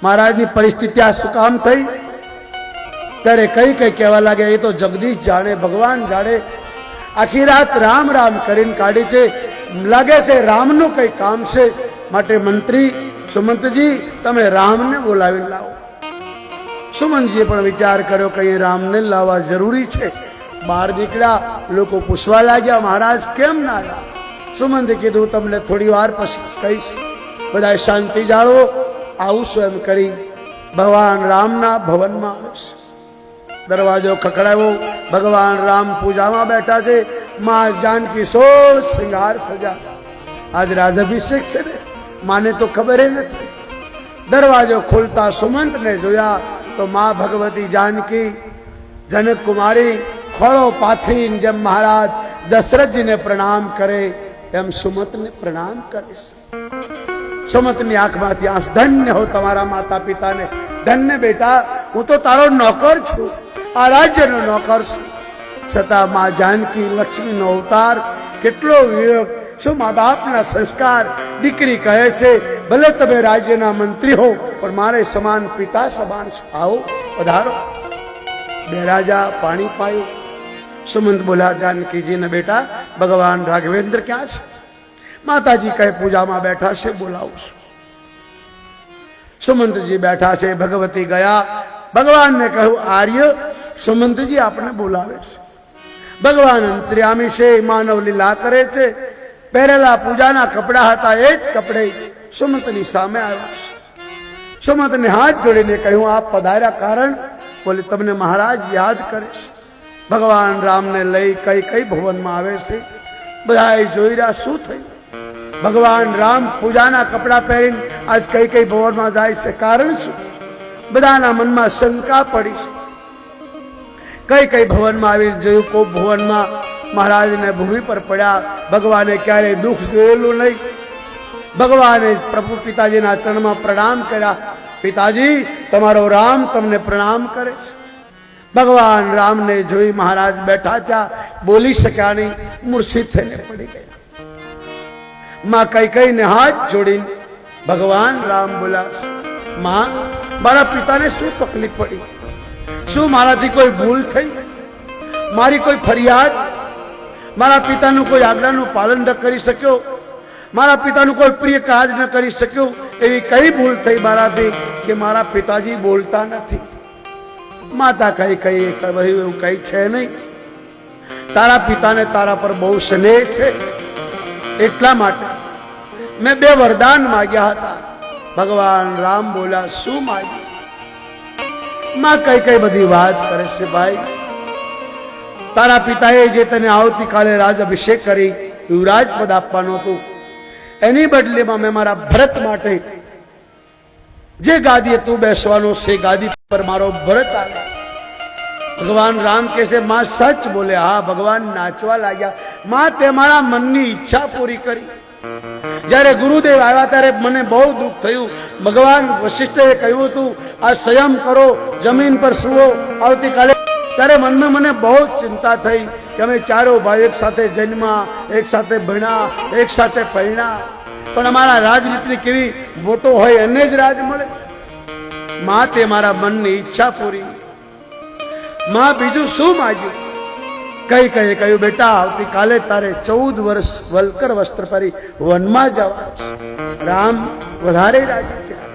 महाराज की परिस्थिति आ शू काम थई। त्यारे कई कई कहवा लगे ये तो जगदीश जाने, भगवान जाने। आखी रात राम राम करीने काढ़ी छे। लगे से राम नु कई काम से माटे मंत्री सुमंत जी तमे राम ने बोलावी लाओ। सुमंत जी पण विचार कर्यो कि राम ने लावा जरूरी छे। बहार निकळ्या, लोको पूछवा लाग्या महाराज केम ना आया। सुमंत कीधुं तमने थोड़ी वार पछी कहीश, बधाए शांति जाळो। आવું स्वयं करी भगवान राम ना भवन में आवे छे। दरवाजो खखड़ायो, भगवान राम पूजा में बैठा छे। मां जानकी 16 श्रृंगार सजा। आज राजाभिषेक से ने माने तो खबर ही नहीं। दरवाजो खोलता सुमंत ने जोया तो मां भगवती जानकी जनक कुमारी खोड़ो पाथरीने जब महाराज दशरथ जी ने प्रणाम करे एम सुमंत ने प्रणाम करे। सुमंत की आंख में आंसू। धन्य हो तमारा माता पिता ने, धन्य बेटा हूँ तो तारो नौकर छू, आ राज्य नो नौकर छू। छता मां जानकी लक्ष्मी नो अवतार केटलो विवेक, शू मां बाप ना संस्कार। दीकरी कहे छे भले तमे राज्य ना मंत्री हो पर मारे समान पिता समान छो। आओ पधारो। बे राजा पानी पायो। सुमंत बोला जानकी जी ने बेटा भगवान राघवेंद्र क्या छे? माता जी कहे पूजा में बैठा से बोलाऊ। सुमंत जी बैठा से भगवती गया। भगवान ने कहू आर्य सुमंत जी आपने बोलावे छे। भगवान अंतर्यामी से मानव लीला करे छे। पहरेला पूजा ना कपड़ा हता ए ज कपड़े सुमंत नी सामे आव्या। सुमंत ने हाथ जोड़ीने कहू आप पधार्या कारण? बोले तमने महाराज याद करे। भगवान राम ने लई कई कई भवन में आवे छे। बधाए जोई रहा शू थयुं। भगवान राम पूजा ना कपड़ा पहरीने आज कई कई भवन में जाए से कारण शू? बधाना मन में शंका पड़ी। कई कई भवन में आवी जोयुं। को भवन में महाराज ने भूमि पर पड़ा। भगवाने क्यारे दुख जोयेलू नहीं। भगवाने प्रभु पिताजी ना चरण में प्रणाम कर्या। पिताजी तमारो राम तमने प्रणाम करे। भगवान राम ने जोई महाराज बैठा था, बोली सक्या नहीं, मूर्छित थईने पड़ी गया। मां कई कई ने हाथ जोड़ीने भगवान राम बोला मां मारा पिता ने शू तकलीफ पड़ी? शू माराथी कोई भूल थई? मारी कोई फरियाद? मारा पितानु कोई आज्ञानु पालन न करी सक्यो? मारा पितानु कोई प्रिय काज न करी सक्यो? एवी कई भूल थई माराथी कि मारा पिताजी बोलता नथी? माता कही कही कई छे नहीं। तारा पिता ने तारा पर बहु स्नेह छे एटला माटे મેં 2 વરદાન માગ્યા હતા. ભગવાન રામ બોલ્યા, શું માગ્યું? માં કઈ બધી વાત કરે છે ભાઈ. તારા પિતાએ જે તને આવતીકાલે રાજ અભિષેક કરી યુવરાજ પદ આપવાનું હતું, એની બદલીમાં મેં મારા ભરત માટે જે ગાદીએ તું બેસવાનો છે ગાદી પર મારો ભરત આવે. ભગવાન રામ કહે છે, માં સચ બોલે. હા, ભગવાન નાચવા લાગ્યા. માં તે મારા મનની ઈચ્છા પૂરી કરી. જ્યારે ગુરુદેવ આવ્યા ત્યારે મને બહુ દુઃખ થયું. ભગવાન વશિષ્ઠે કહ્યું હતું, આ સંયમ કરો, જમીન પર સુવો આવતીકાલે. ત્યારે મનમાં મને બહુ ચિંતા થઈ કે અમે ચારો ભાઈ એક સાથે જન્મા, એક સાથે ભણ્યા, એક સાથે પરણ્યા, પણ અમારા રાજનીતિ કેવી મોટો હોય એને જ રાજ મળે. માં તે મારા મનની ઈચ્છા પૂરી. માં બીજું શું માગ્યું? કહ્યું, બેટા આવતીકાલે તારે 14 વર્ષ વલકર વસ્ત્ર પહેરી વનમાં જવાનું. રામ વધારે રાજી થયા.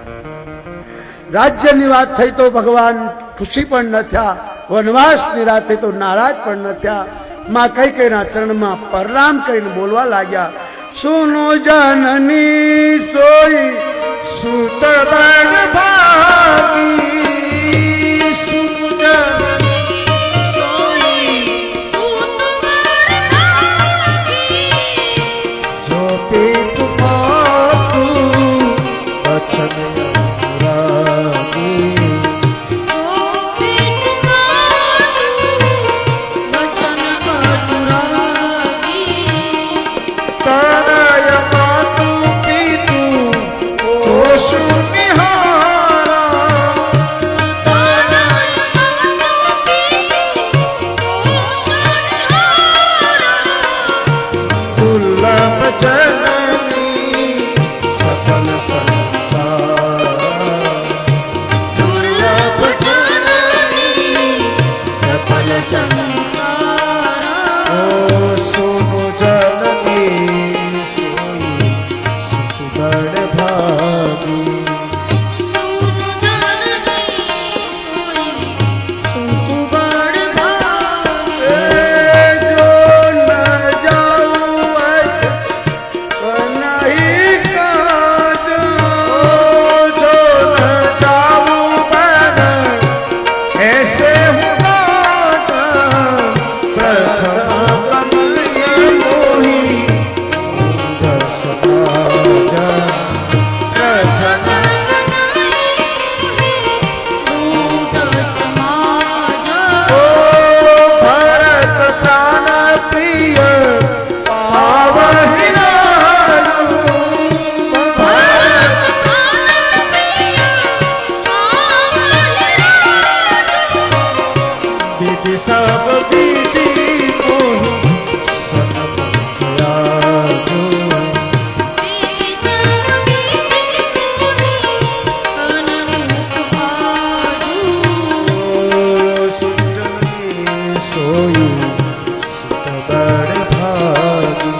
રાજ્યની વાત થઈ તો ભગવાન ખુશી પણ ન થયા, વનવાસની રાત થઈ તો નારાજ પણ ન થયા. માં કૈકેયીના ચરણમાં પ્રણામ કરીને બોલવા લાગ્યા, સુનો જનની સોઈ સુત બળ ભાગી, સુનો જનની સોઈ સુત બળ ભાગી, જો પિત માતું વચન અનુરાગી, જો પિત માતું વચન અનુરાગી, તારા માતું પિતું ઓશુ નિહારા, તારા માતું પિતું ઓશુ નિહારા, દુર્લભ જનની સકલ સંસાર, દુર્લભ જનની સકલ સંસાર, ઓ સુનો જનની સોઈ સુત બળ ભાગી, સુનો જનની સોઈ સુત બળ ભાગી, જો ન જાઉં તો નહીં કાજ, જો ન જાઉં બન ऐसे हुनात, प्रथम कमय मोही दस राजा, प्रथम ओ भरत प्राण प्रिय पावहिनानु, भरत विधि सब विधि मोहि सनम गयाजो, सुजननी सोई सुत बड़ भागी,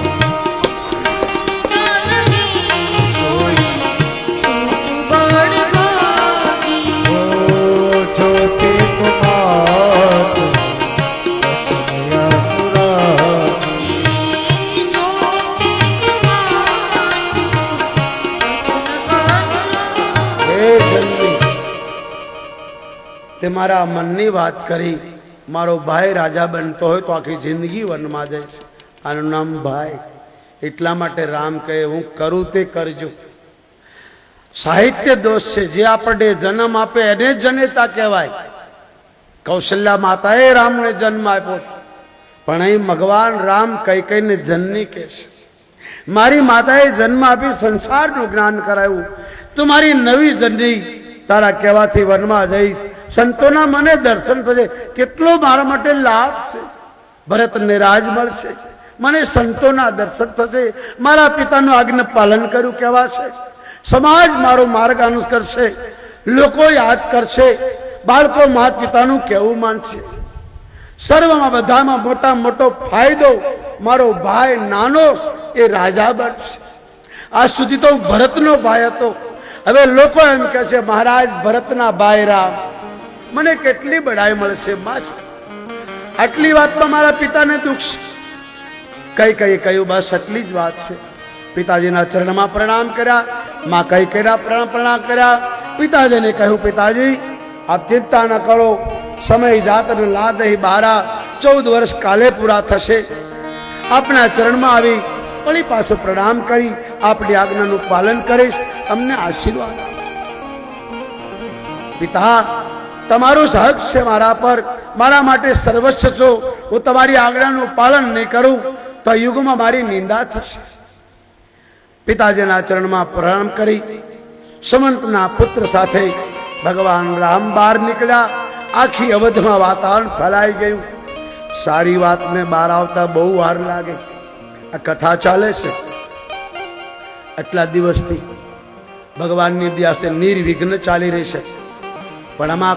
सोई सुत बड़ भागी, ओ जो पित मात वचन अनुरागी, जो पित मात હે જનની, તે મારા મનની વાત કરી. મારો ભાઈ રાજા બનતો હોય તો આખી જિંદગી વનમાં જઈશ. આનું નામ ભાઈ. એટલા માટે રામ કહે, હું કરું તે કરજો. સાહિત્ય દોષ છે. જે આપણને જન્મ આપે એને જનેતા કહેવાય. કૌશલ્યા માતાએ રામને જન્મ આપ્યો, પણ અહીં ભગવાન રામ કૈકેયીને જનની કહે છે. મારી માતાએ જન્મ આપી સંસારનું જ્ઞાન કરાયું. તું મારી નવી જનની, તારા કહેવાથી વનમાં જઈશ. સંતોના મને દર્શન થશે. કેટલો મારા માટે લાભ છે. ભરતને રાજ મળશે, મને સંતોના દર્શન થશે. મારા પિતાનું આજ્ઞા પાલન કર્યું કહેવાશે. સમાજ મારો માર્ગ અનુસરશે. લોકો યાદ કરશે. બાળકો માતા પિતાનું કહેવું માનશે. સર્વમાં બધામાં મોટા મોટો ફાયદો મારો ભાઈ નાનો એ રાજા બનશે. આજ સુધી તો ભરતનો ભાઈ હતો. હવે લોકો એમ કહે છે, મહારાજ ભરતના ભાઈ રામ. મને કેટલી બડાઈ મળશે. આટલી વાતમાં મારા પિતાને દુઃખ છે. કઈ કહ્યું, બસ આટલી જ વાત છે. પિતાજીના ચરણમાં પ્રણામ કર્યા. માં કઈ કર્યા પ્રણામ કર્યા. પિતાજીને કહ્યું, પિતાજી આપ ચિંતા ન કરો, સમય જાત ને લાદ હી બારા, 14 વર્ષ કાલે પૂરા થશે. આપના ચરણમાં આવી વળી પાછો પ્રણામ કરી આપની આજ્ઞાનું પાલન કરીશ, અમને આશીર્વાદ. પિતા તમારો હક છે મારા પર, મારા માટે સર્વસ્વ છો. હું તમારી આજ્ઞાનું પાલન નહીં કરું તો યુગમાં મારી નિંદા થશે. પિતાજીના ચરણમાં પ્રણામ કરી સુમંતના પુત્ર સાથે ભગવાન રામ બહાર નીકળ્યા. આખી અવધમાં વાતાવરણ ફેલાઈ ગયું. સારી વાતને બહાર આવતા બહુ વાર લાગે. આ કથા ચાલે છે આટલા દિવસથી, ભગવાનની દયાથી નિર્વિઘ્ન ચાલી રહી છે. પણ આમાં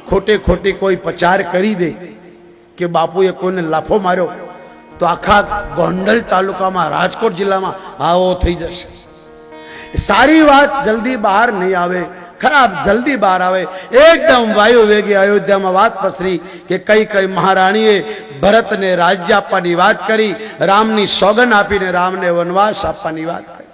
ખોટે ખોટી કોઈ પ્રચાર કરી દે કે બાપુએ કોઈને લાફો માર્યો તો આખા ગોંડલ તાલુકામાં, રાજકોટ જિલ્લામાં આવો થઈ જશે. સારી વાત જલ્દી બહાર નહીં આવે, ખરાબ જલ્દી બહાર આવે. એકદમ વાયુ વેગે અયોધ્યામાં વાત પસરી કે કઈ મહારાણીએ ભરતને રાજ્ય આપવાની વાત કરી, રામની સોગન આપીને રામને વનવાસ આપવાની વાત કરી.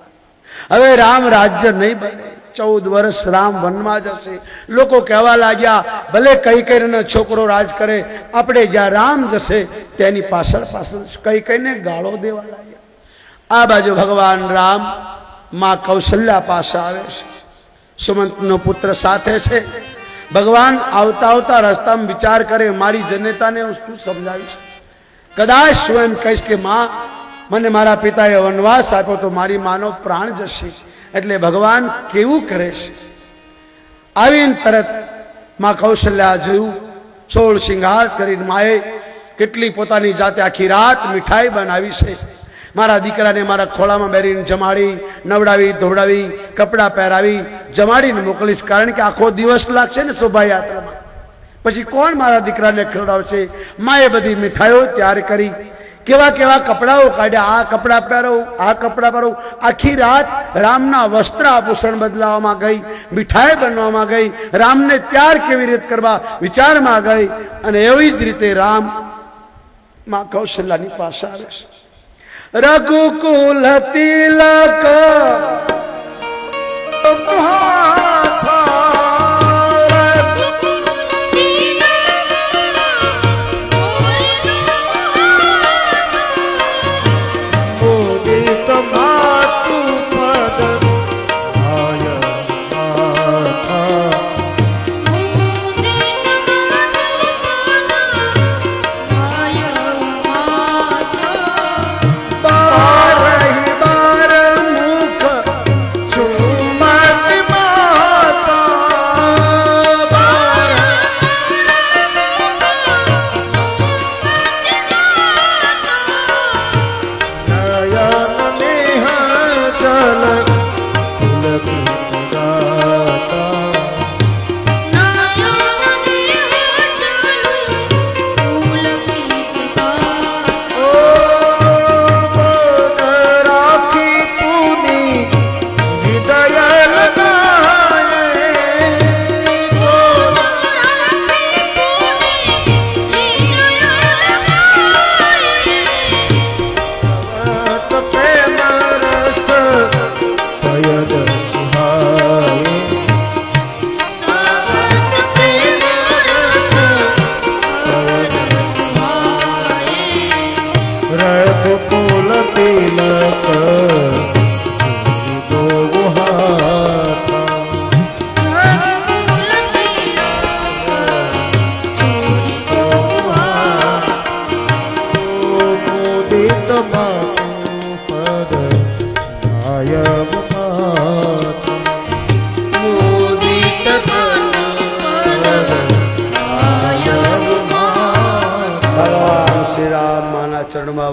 હવે રામ રાજ્ય નહીં બને, 14 વર્ષ રામ વનમાં જશે. લોકો કહેવા લાગ્યા, ભલે કઈને છોકરો રાજ કરે, આપણે જ્યાં રામ જશે તેની પાછળ કઈને ગાળો દેવા લાગ્યા. આ બાજુ ભગવાન રામ માં કૌશલ્યા પાસે આવે છે. સુમંતનો પુત્ર સાથે છે. ભગવાન આવતા આવતા રસ્તામાં વિચાર કરે, મારી જનતાને હું શું સમજાવીશ? કદાચ હું એમ કહીશ કે માં મને મારા પિતાએ વનવાસ આપ્યો તો મારી માનો પ્રાણ જશે. એટલે ભગવાન કેવું કરે છે. આવીને તરત માં કૌશલ્યા જોયું, 16 શિંગાર કરીને માએ કેટલી પોતાની જાતે આખી રાત મીઠાઈ બનાવી છે. મારા દીકરાને મારા ખોળામાં બેરીને જમાડી, નવડાવી ધોવડાવી, કપડાં પહેરાવી જમાડીને મોકલીશ. કારણ કે આખો દિવસ લાગશે ને શોભાયાત્રામાં, પછી કોણ મારા દીકરાને ખવડાવશે? માએ બધી મીઠાઈઓ તૈયાર કરી, કેવા કેવા કપડાઓ કાઢ્યા. આ કપડાં પહેરો, આ કપડાં પહેરો. આખી રાત રામના વસ્ત્ર આભૂષણ બદલાવવામાં ગઈ, મીઠાઈ બનવામાં ગઈ, રામને તૈયાર કેવી રીતે કરવા વિચારમાં ગઈ. અને એવી જ રીતે રામ માં કૌશલ્યાની પાસે આવે છે. રઘુકુલ તિલક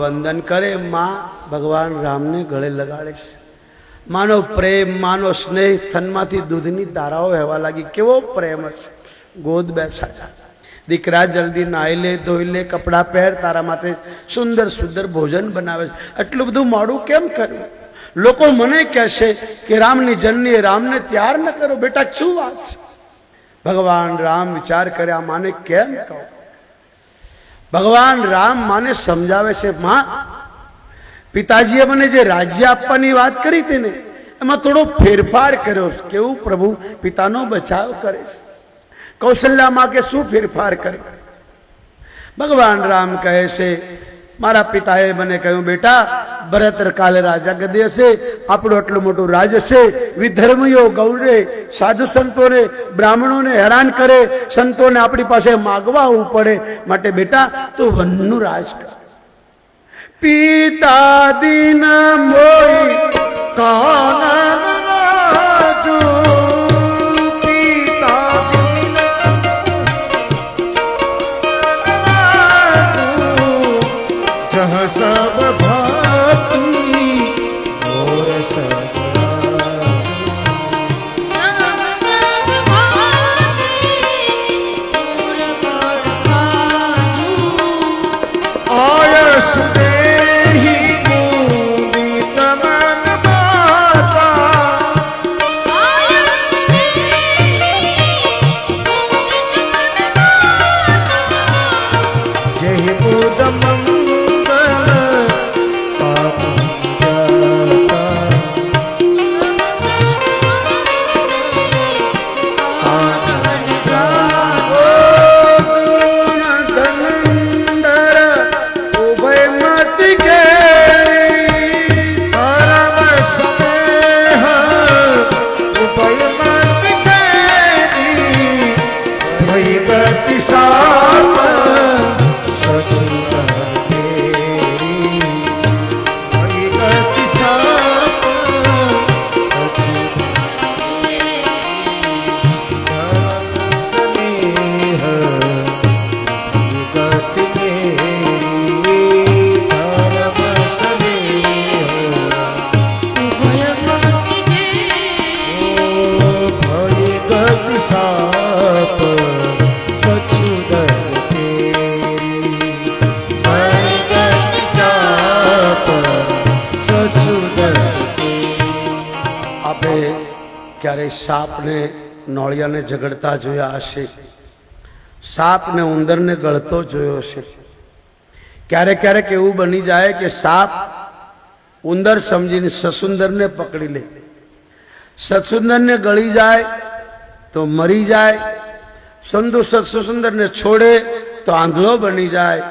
વંદન કરે. માં ભગવાન રામને ગળે લગાડે છે. માનો પ્રેમ, માનો સ્નેહ, થનમાંથી દૂધની ધારાઓ વહેવા લાગી. કેવો પ્રેમ છે. ગોદ બેસાડ્યા. દીકરા જલ્દી નાહી લે, ધોઈ લે, કપડાં પહેર, તારા માટે સુંદર સુંદર ભોજન બનાવે છે. એટલું બધું મોડું કેમ કર્યું? લોકો મને કહેશે કે રામની જનની રામને તૈયાર ન કરો. બેટા શું વાત છે? ભગવાન રામ વિચાર કર્યા, માને કેમ કહું? ભગવાન રામ માને સમજાવે છે, માં પિતાજીએ મને જે રાજ્ય આપવાની વાત કરી હતી ને એમાં થોડો ફેરફાર કર્યો. કેવું પ્રભુ પિતાનો બચાવ કરે છે. કૌશલ્યામાં કે શું ફેરફાર કરે? ભગવાન રામ કહે છે મારા પિતાએ મને કહ્યું બેટા ભરત કાલે રાજા ગદે હશે, આપણું આટલું મોટું રાજ હશે, વિધર્મીઓ ગૌરે સાધુ સંતોને બ્રાહ્મણોને હેરાન કરે, સંતોને આપણી પાસે માગવા આવવું પડે, માટે બેટા તું વનનું રાજ કર. પિતા દીન મોઈ કાનન રાજુ, પિતા દીન રાજુ, જહ સબ ભાતી મોર સબ आयस देहि मुदित मन माता, जहि मुद मंगल पाप સાપને નોળિયાને ઝઘડતા જોયા હશે, સાપને ઉંદરને ગળતો જોયો હશે. ક્યારેક ક્યારેક એવું બની જાય કે સાપ ઉંદર સમજીને સસુંદરને પકડી લે, સત્સુંદરને ગળી જાય તો મરી જાય, સત્સુંદરને છોડે તો આંધળો બની જાય.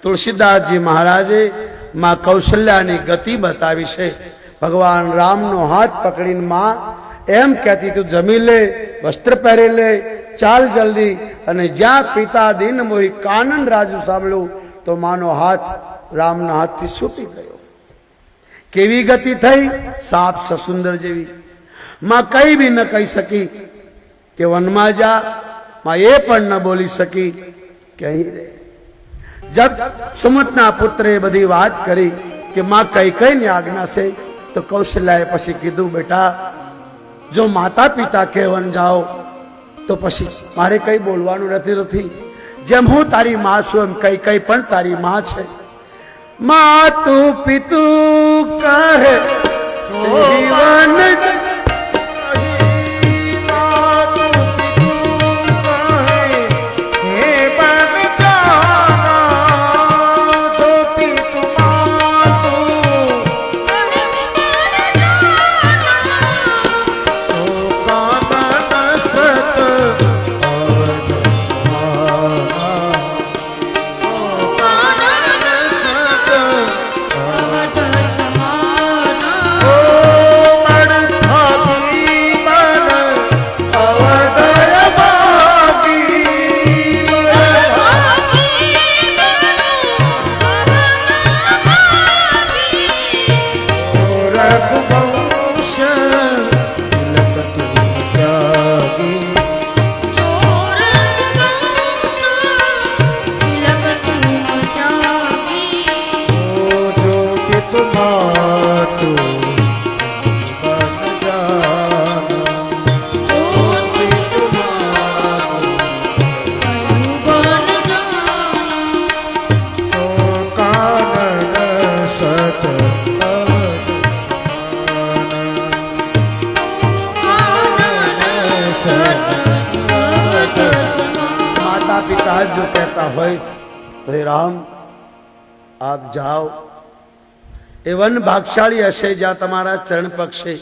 તુલસીદાસજી મહારાજે માં કૌશલ્યાની ગતિ બતાવી છે. ભગવાન રામનો હાથ પકડીને માં એમ કહેતી તું જમી લે, વસ્ત્ર પહેરી લે, ચાલ જલ્દી. અને જ્યાં પિતા દીન મોહી કાનન રાજુ સાંભળ્યું તો માનો હાથ રામના હાથથી છૂટી ગયો. કેવી ગતિ થઈ? સાપ સસુંદર જેવી. માં કઈ બી ન કહી શકી કે વનમાં જા, માં એ પણ ન બોલી શકી કે અહીં રહે. જબ સુમતના પુત્રે બધી વાત કરી કે માં કઈ કઈ ની આજ્ઞા છે, તો કૌશલ્યાએ પછી કીધું બેટા જો માતા પિતા કહેવન જાઓ તો પછી મારે કઈ બોલવાનું નથી. જેમ હું તારી માં છું એમ કઈ કઈ પણ તારી માં છે. માતું પિતું કહે જીવન એ વન ભાગશાળી હશે જ્યાં તમારા ચરણ પક્ષે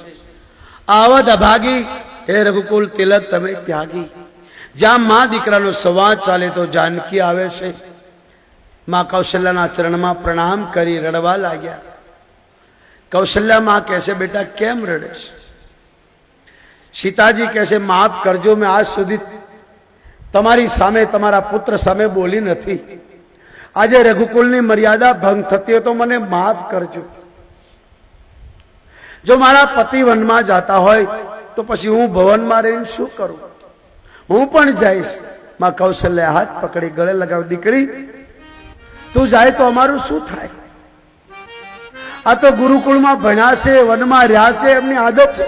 આવત અભાગી હે રઘુકુલ તિલક તમે ત્યાગી. જ્યાં મા દીકરાનો સંવાદ ચાલે તો જાનકી આવે છે. માં કૌશલ્યાના ચરણમાં પ્રણામ કરી રડવા લાગ્યા. કૌશલ્યા માં કહે છે બેટા કેમ રડે છે? સીતાજી કહે છે માફ કરજો, મેં આજ સુધી તમારી સામે તમારા પુત્ર સામે બોલી નથી. આજે રઘુકુલની મર્યાદા ભંગ થતી હોય તો મને માફ કરજો. જો મારા પતિ વનમાં જાતા હોય તો પછી હું ભવનમાં રહીને શું કરું? હું પણ જઈશ. માં કૌશલ્યા હાથ પકડી ગળે લગાવી દીકરી તું જાય તો અમારું શું થાય? આ તો ગુરુકુળમાં ભણ્યા છે, વનમાં રહ્યા છે, એમની આદત છે.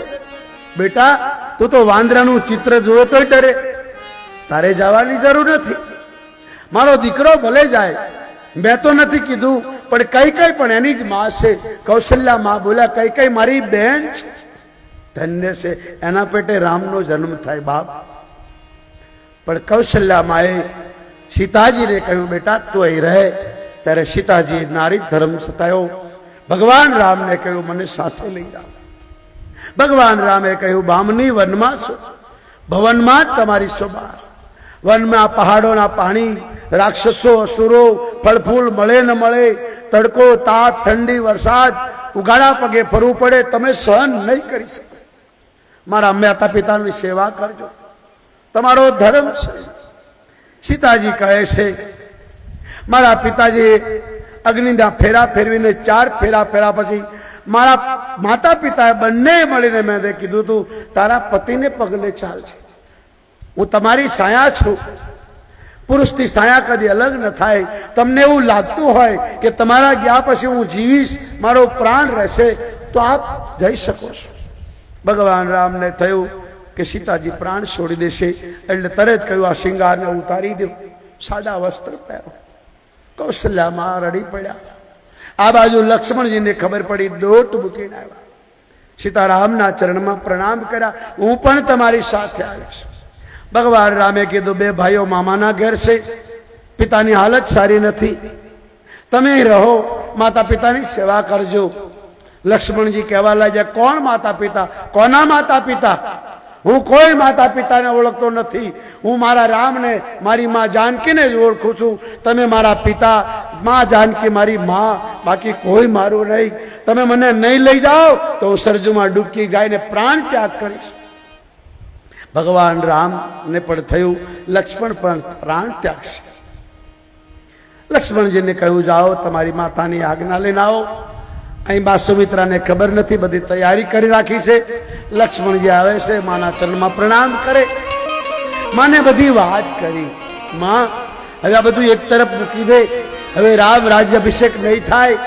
બેટા તું તો વાંદરાનું ચિત્ર જુઓ તોય ડરે, તારે જવાની જરૂર નથી. મારો દીકરો ભલે જાય, મેં તો નથી કીધું, પણ કઈ કઈ પણ એની જ માં છે. કૌશલ્યા માં બોલ્યા કઈ કઈ મારી બહેન છે, ધન્ય છે, એના પેટે રામનો જન્મ થાય બાપ. પણ કૌશલ્યા માએ સીતાજીને કહ્યું બેટા તું અહીં રહે. ત્યારે સીતાજી નારી ધર્મ સતાયો. ભગવાન રામને કહ્યું મને સાથે લઈ જાઓ. ભગવાન રામે કહ્યું બામની વનમાં છો, ભવનમાં જ તમારી શોભા. વનમાં પહાડોના પાણી, રાક્ષસો અસુરો, ફળફૂલ મળે ન મળે, તડકો તાપ ઠંડી વરસાદ, ઉગાડા પગે ફરવું પડે, તમે સહન નહીં કરી શકો. મારા માતા પિતાની સેવા કરજો, તમારો ધર્મ છે. સીતાજી કહે છે મારા પિતાજી અગ્નિના ફેરા ફેરવીને 4 ફેરા ફેરા પછી મારા માતા પિતાએ બંને મળીને મેં કીધું તું તારા પતિને પગલે ચાલજે, હું તમારી સાયા છું. પુરુષથી સાયા કદી અલગ ન થાય. તમને એવું લાગતું હોય કે તમારા ગયા પછી હું જીવીશ, મારો પ્રાણ રહેશે, તો આપ જઈ શકો છો. ભગવાન રામને થયું કે સીતાજી પ્રાણ છોડી દેશે, એટલે તરત કહ્યું આ શિંગારને ઉતારી દો, સાદા વસ્ત્ર પહેરો. કૌશલ્યામાં રડી પડ્યા. આ બાજુ લક્ષ્મણજીને ખબર પડી, દોટ મૂકીને આવ્યા. સીતારામના ચરણમાં પ્રણામ કર્યા, હું પણ તમારી સાથે આવીશ. ભગવાન રામે કીધું બે ભાઈઓ મામાના ઘેર છે, પિતાની હાલત સારી નથી, તમે રહો, માતા પિતાની સેવા કરજો. લક્ષ્મણજી કહેવા લાગ્યા કોણ માતા પિતા? કોના માતા પિતા? હું કોઈ માતા પિતાને ઓળખતો નથી. હું મારા રામને, મારી માં જાનકીને જ ઓળખું છું. તમે મારા પિતા, માં જાનકી મારી માં, બાકી કોઈ મારું નહીં. તમે મને નહીં લઈ જાઓ તો હું સરજુમાં ડૂબકી ગાઈને પ્રાણ ત્યાગ કરીશ. ભગવાન રામને પણ થયું લક્ષ્મણ પણ પ્રાણ ત્યાગશે. લક્ષ્મણજીને કહ્યું જાઓ તમારી માતાની આજ્ઞા લઈને આવો. અહીં બા સુમિત્રાને ખબર નથી, બધી તૈયારી કરી રાખી છે. લક્ષ્મણજી આવે છે, માના ચરણમાં પ્રણામ કરે. માને બધી વાત કરી, માં હવે આ બધું એક તરફ મૂકી દે, હવે રામ રાજ્યાભિષેક નહીં થાય.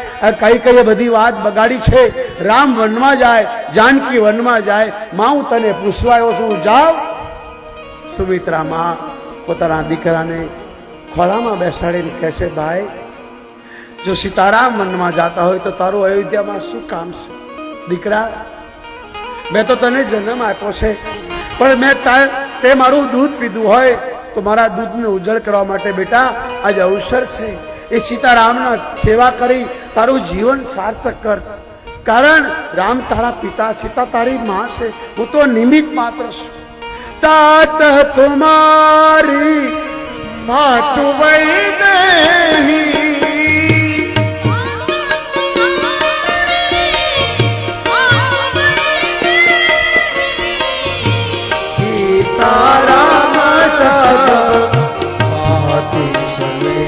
કઈ કઈ બધી વાત બગાડી છે. રામ વનમાં જાય, જાનકી વનમાં જાય, માં હું તને પૂછવા આવ્યો છું, જાવ. સુમિત્રા માં પોતાના દીકરાને ખોળામાં બેસાડીને કહે છે ભાઈ જો સીતારામ વનમાં જાતા હોય તો તારું અયોધ્યામાં શું કામ છે? દીકરા મેં તો તને જન્મ આપ્યો છે, પણ મેં તે મારું દૂધ પીધું હોય તો મારા દૂધને ઉજળ કરવા માટે બેટા આજે અવસર છે. એ સીતારામના સેવા કરી તારું જીવન સાર્થક કર. કારણ રામ તારા પિતા, સીતા તારી માં છે, હું તો નિમિત્ત માત્ર છું. तात तुम्हारी मातु वैदेही सीताराम सद मातु स्नेही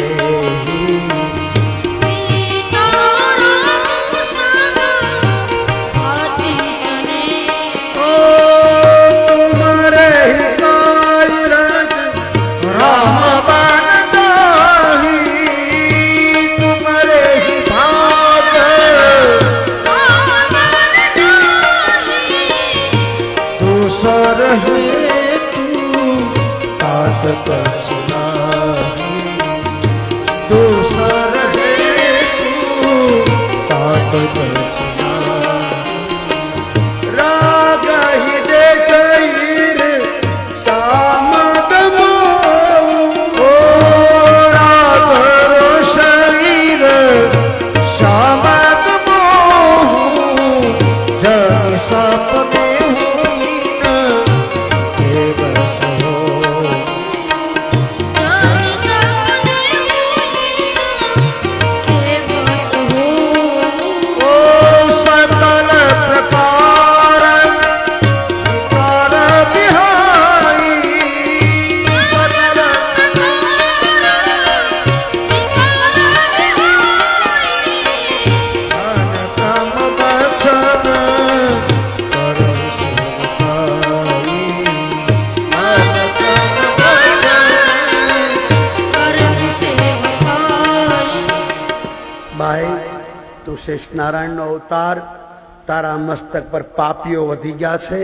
શેષ નારાયણનો અવતાર, તારા મસ્તક પર પાપીઓ વધી ગયા છે,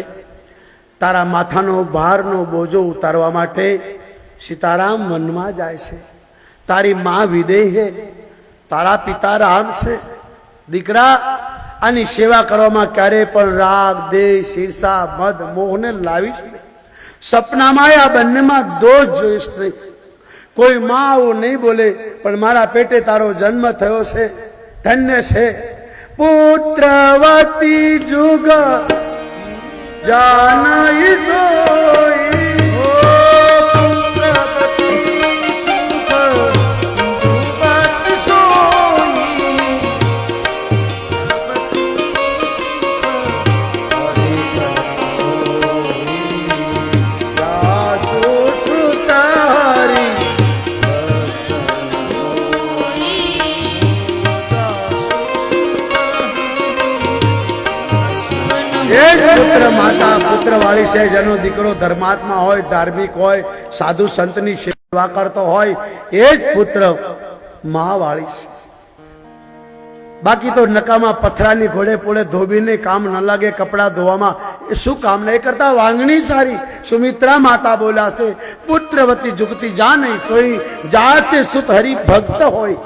તારા માથાનો ભારનો બોજો ઉતારવા માટે સીતારામ વનમાં જાય છે. તારી માં વિદેહ છે, તારા પિતા રામ છે. દીકરા, આની સેવા કરવામાં ક્યારે પણ રાગ, દેશ, ઈર્ષા, મદ, મોહને લાવીશ નહીં. સપનામાં આ બંનેમાં દોષ જોઈશ નહીં. કોઈ માં આવું નહીં બોલે, પણ મારા પેટે તારો જન્મ થયો છે, ધન્ય છે. પુત્રવતી જુગ જાનઈ સોઈ, પુત્ર માતા પુત્ર વાળી છે. જેનો દીકરો ધર્માત્મા હોય, ધાર્મિક હોય, સાધુ સંતની સેવા કરતો હોય, એ જ પુત્ર મા વાળી છે. બાકી તો નકામા પથરાની ઘોડે પોળે ધોબીને કામ ન લાગે કપડા ધોવામાં, એ શું કામ નહીં કરતા? વાંગણી સારી. સુમિત્રા માતા બોલ્યા છે, પુત્રવતી જુગતી જા નહીં સોઈ, જાતે સુત હરિ ભક્ત હોય.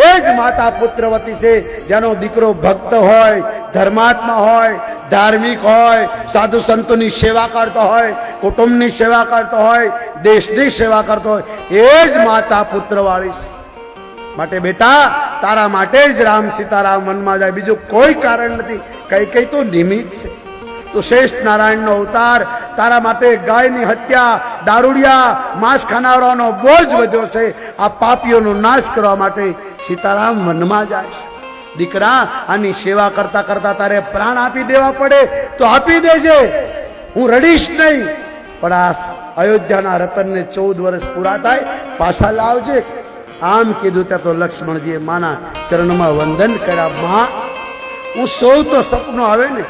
એ જ માતા પુત્રવતી છે, જેનો દીકરો ભક્ત હોય, ધર્માત્મા હોય, ધાર્મિક હોય, સાધુ સંતોની સેવા કરતો હોય, કુટુંબની સેવા કરતો હોય, દેશની સેવા કરતો હોય, એ જ માતા પુત્ર વાળી છે. માટે બેટા, તારા માટે જ રામ સીતારામ વનમાં જાય, બીજું કોઈ કારણ નથી. કઈ કઈ તો નિમિત્ત છે. તો શેષ નારાયણનો અવતાર, તારા માટે ગાયની હત્યા, દારૂડિયા, માંસ ખાનારાનો બોજ વધ્યો છે. આ પાપીઓનો નાશ કરવા માટે સીતારામ વનમાં જાય છે. દીકરા, આની સેવા કરતા કરતા તારે પ્રાણ આપી દેવા પડે તો આપી દેજે, હું રડીશ નહીં. પણ આ અયોધ્યાના રતનને 14 વર્ષ પૂરા થાય, પાછા લાવજે. આમ કીધું ત્યાં તો લક્ષ્મણજીએ માના ચરણમાં વંદન કર્યા. માં, હું સૌ તો સપનું આવે ને,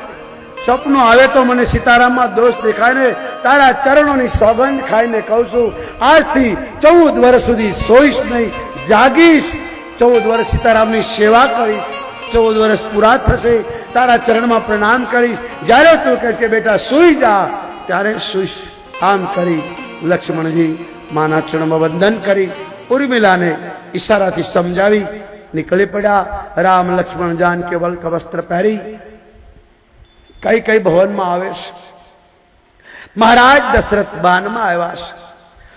સપનું આવે તો મને સીતારામમાં દોષ દેખાય ને. તારા ચરણોની સોગંદ ખાઈને કહું છું, આજથી 14 વર્ષ સુધી સોઈશ નહીં, જાગીશ. 14 વર્ષ સીતારામની સેવા કરીશ. 14 વર્ષ પૂરા થશે, તારા ચરણમાં પ્રણામ કરીશ. જ્યારે તું કહેશ કે બેટા સુઈ જા, ત્યારે સુઈશ. આમ કરી લક્ષ્મણજી માના ચરણમાં વંદન કરી ઉર્મિલાને ઈશારાથી સમજાવી નીકળી પડ્યા. રામ લક્ષ્મણ જાનકી વલ્ક વસ્ત્ર પહેરી કઈ કઈ ભવનમાં આવે છે. મહારાજ દશરથ બાનમાં આવ્યા છે.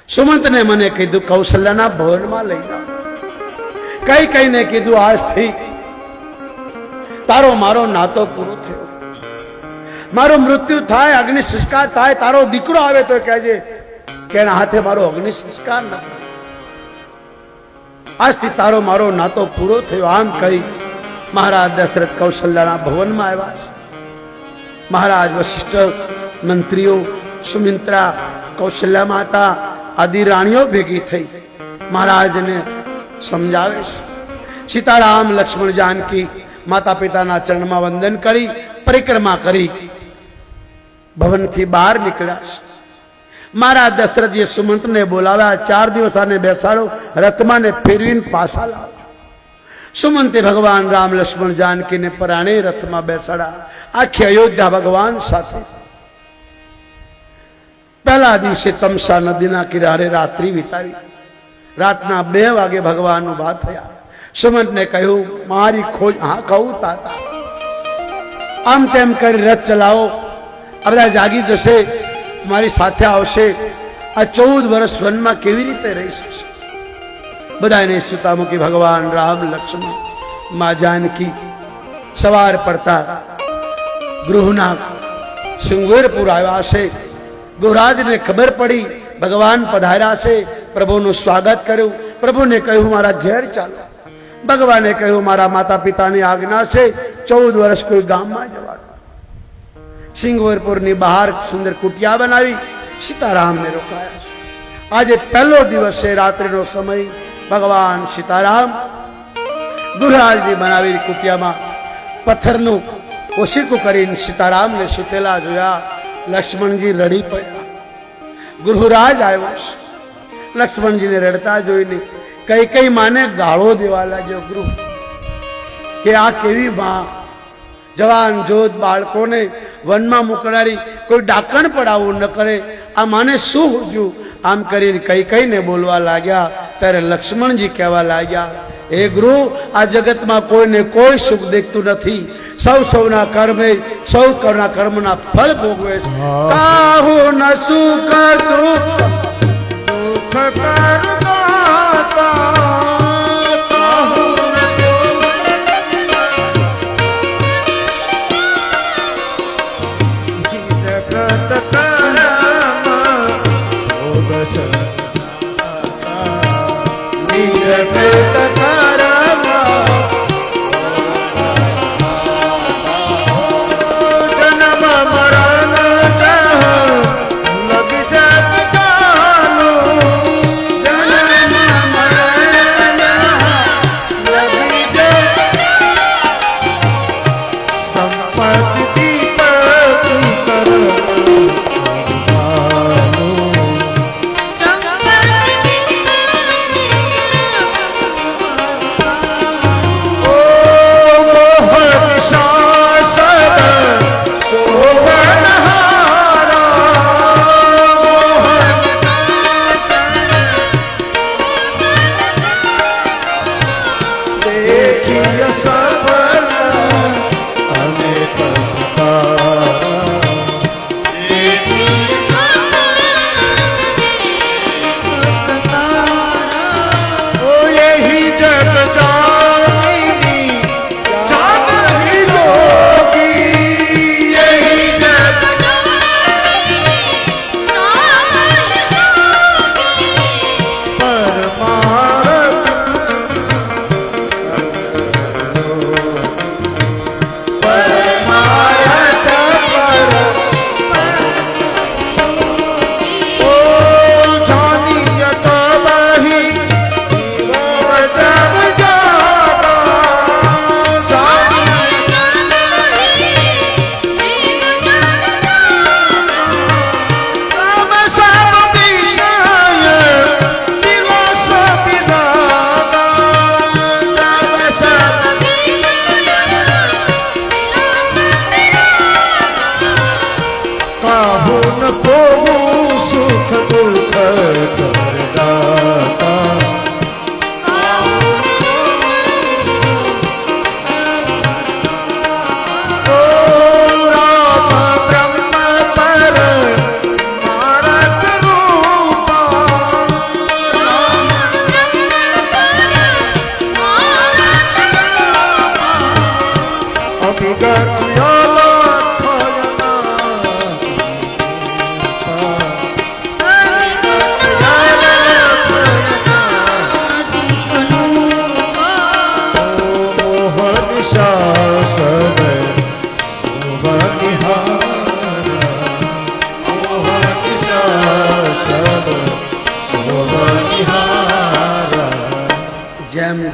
સુમંતને મને કીધું કૌશલ્યના ભવનમાં લઈ જાઓ. કઈ કઈને કીધું આજથી તારો મારો નાતો પૂરો થયો. મારો મૃત્યુ થાય, અગ્નિ સંસ્કાર થાય, તારો દીકરો આવે તો કહેજે કે એના હાથે મારો અગ્નિ સંસ્કાર ન થાય. આજથી તારો મારો નાતો પૂરો થયો. આમ કહી મહારાજ દશરથ કૌશલ્યના ભવનમાં આવ્યા છે. મહારાજ વશિષ્ઠ, મંત્રીઓ, સુમિત્રા, કૌશલ્યા માતા આદિ રાણીઓ ભેગી થઈ મહારાજને સમજાવે છે. સીતારામ લક્ષ્મણ જાનકી માતા પિતાના ચરણમાં વંદન કરી પરિક્રમા કરી ભવનથી બહાર નીકળ્યા છે. મારા દશરથજીએ સુમંતને બોલાવ્યા. 4 દિવસ આને બેસાડો, રથમાં ને ફેરવીને પાછા લાવો. સુમંતે ભગવાન રામ લક્ષ્મણ જાનકીને પરાણે રથમાં બેસાડ્યા. આખી અયોધ્યા ભગવાન સાથે. પહેલા દિવસે તમસા નદીના કિનારે રાત્રિ વિતાવી. રાતના 2 વાગે ભગવાન ઉભા થયા. સુમંતને કહ્યું, મારી ખોજ. હા કહું તાતા. આમ તેમ કરી રથ ચલાવો, આ બધા જાગી જશે, મારી સાથે આવશે. આ 14 વર્ષ વનમાં કેવી રીતે રહી શકશે? બધાને સુતા મૂકી ભગવાન રામ લક્ષ્મણ માં જાનકી સવાર પડતા ગૃહના શૃંગેરપુર આવ્યા છે. ગૃહરાજને ખબર પડી ભગવાન પધાર્યા છે. પ્રભુનું સ્વાગત કર્યું. પ્રભુને કહ્યું મારા ઘેર ચાલો. ભગવાને કહ્યું મારા માતા પિતાની આજ્ઞા છે, 14 વર્ષ કોઈ ગામમાં જવાનું. સિંગવરપુરની બહાર સુંદર કુટિયા બનાવી સીતારામને રોકાયા છે. આજે પહેલો દિવસ છે, રાત્રિનો સમય. ભગવાન સીતારામ ગૃહરાજની બનાવેલી કુટિયામાં પથ્થરનું ઓશીકું કરીને સીતારામને સુતેલા જોયા. લક્ષ્મણજી રડી પડ્યા. ગૃહરાજ આવ્યો છે. લક્ષ્મણજીને રડતા જોઈને કઈ કઈ માને ગાળો દેવા લાગ્યો. ગૃહ કે આ કેવી માં જવાન જોત બાળકોને વનમાં મોકલારી કોઈ ડાકણ પણ આવું ન કરે, આ માને શું હોજ્યું? આમ કરીને કઈને બોલવા લાગ્યા ત્યારે લક્ષ્મણજી કહેવા લાગ્યા, હે ગુરુ, આ જગતમાં કોઈને કોઈ સુખ દેખતું નથી, સૌના કર્મે સૌના કર્મના ફળ ભોગવે છે. કાહુ ન સુખ દુઃખ કરતા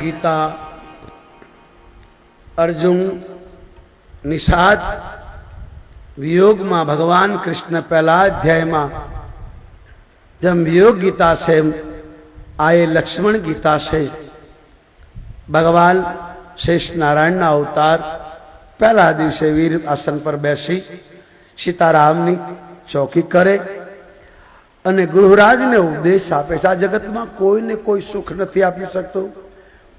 ગીતા અર્જુન નિષાદ વિયોગમાં ભગવાન કૃષ્ણ પહેલા અધ્યાયમાં જેમ વિયોગ ગીતા છે આ એ લક્ષ્મણ ગીતા છે. ભગવાન શ્રેષ્ઠ નારાયણના અવતાર પહેલા દિવસે વીર આસન પર બેસી સીતારામની ચોકી કરે અને ગૃહરાજને ઉપદેશ આપે છે. આ જગતમાં કોઈને કોઈ સુખ નથી આપી શકતું,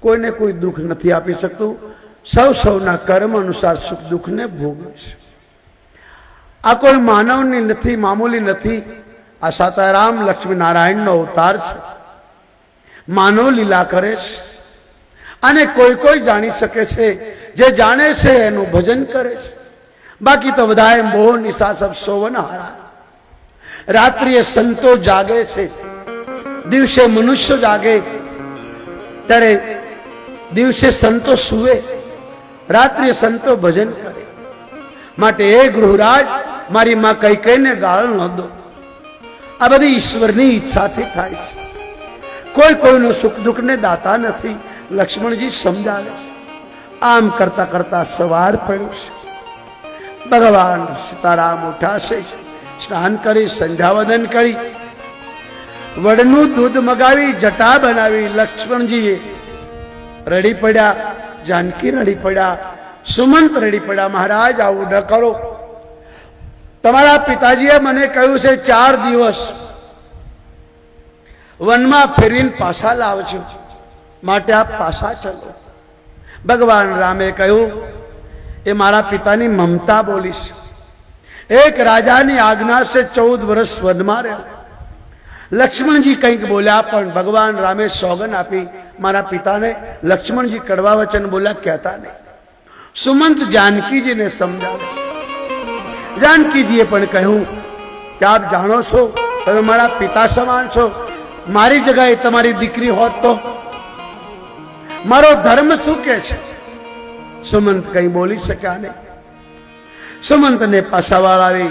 કોઈને કોઈ દુઃખ નથી આપી શકતું, સૌના કર્મ અનુસાર સુખ દુઃખને ભોગવે છે. આ કોઈ માનવની નથી, મામૂલી નથી. આ સીતારામ લક્ષ્મી નારાયણનો અવતાર છે, માનવ લીલા કરે છે. અને કોઈ જાણી શકે છે, જે જાણે છે એનું ભજન કરે છે. બાકી તો બધાએ મોહ નિશા સબ સોવન હારા. રાત્રિએ સંતો જાગે છે, દિવસે મનુષ્ય જાગે. ત્યારે દિવસે સંતો સુવે, રાત્રિએ સંતો ભજન કરે. માટે એ ગૃહરાજ મારી માં કઈને ગાળ ન દો. આ બધી ઈશ્વરની ઈચ્છાથી થાય છે. કોઈનું સુખ દુઃખને દાતા નથી. લક્ષ્મણજી સમજાવે છે. આમ કરતા કરતા સવાર પડ્યું છે. ભગવાન સીતારામ ઉઠાશે, સ્નાન કરી સંધ્યાવંદન કરી વડનું દૂધ મગાવી જટા બનાવી લક્ષ્મણજીએ રડી પડ્યા. जानकी रड़ी पड़ा, सुमंत रड़ी पड़ा, महाराज आवुं न करो। तमारा पिताजीए मने कह्युं छे 4 दिवस वनमा फेरीने पाछा लावजो, माटे आप पाछा चलो। भगवान रामे कह्युं ए मारा पितानी ममता बोलीश। एक राजानी आज्ञा से 14 वर्ष वनमा रह्यो। लक्ष्मण जी कंईक बोल्या पण भगवान रामे सौगन आपी मारा पिता ने लक्ष्मण जी कड़वा वचन बोल्या कहता नहीं। सुमंत जानकी जी ने समझावे। जानकी जीए पण कहूं कि आप जाणो छो तमे मारा पिता समान छो, मारी जगह तमारी दीकरी होत तो मारो धर्म शू के छे। सुमंत कहीं बोली सक्या नहीं। सुमंत ने पाछावाड़ आवी।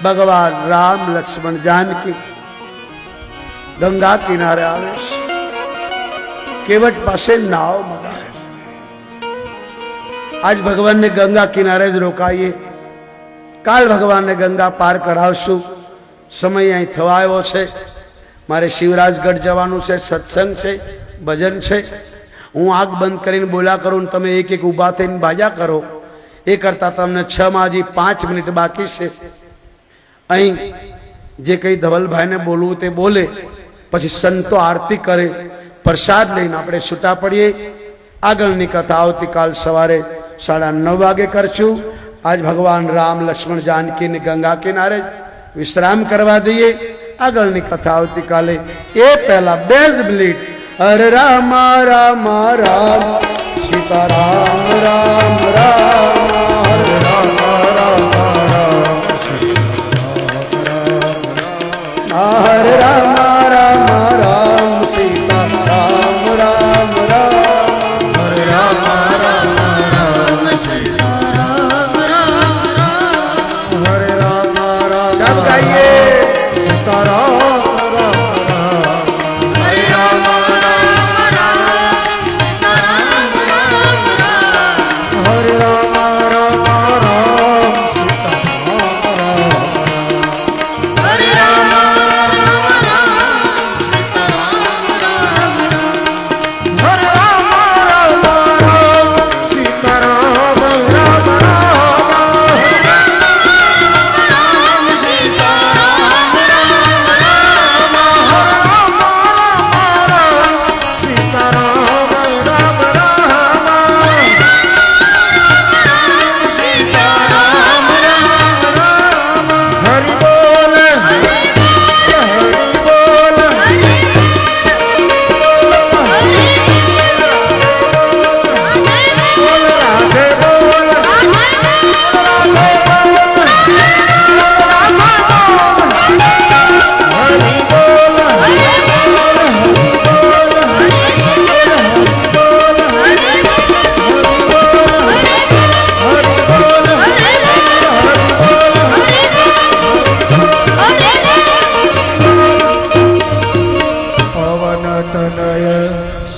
भगवान राम लक्ष्मण जानकी गंगा किनारे आवे। केवट पासे नाव मंगावे। आज भगवान ने गंगा किनारे ज रोकाईए। काल भगवान ने गंगा पार करावशु। समय अहीं थवा आव्यो छे। मारे शिवराजगढ़ जवानुं छे, सत्संग छे, भजन छे। हूँ आग बंद करीने बोला करूं, तमे एक एक उभा थईने बाजा करो। ए करता तमने 6 માં हजी 5 मिनिट बाकी छे। अहीं जे कई धवलभाई ने बोलवुं ते बोले, पछी संतो आरती करे, प्रसाद लईने आपणे छूटा पड़ीए। आगळनी कथा आवतीकाल सवारे 9:30 वागे करशुं। आज भगवान राम लक्ष्मण जानकी ने गंगा किनारे विश्राम करवा दीए। आगळनी कथा आवतीकाले। ए पहला 2 मिनिट हरे राम राम राम सीता राम राम राम हरे राम राम राम हरे राम राम राम सीता राम राम राम हरे राम राम राम सीता राम राम राम हरे राम राम सब गाइए सीता राम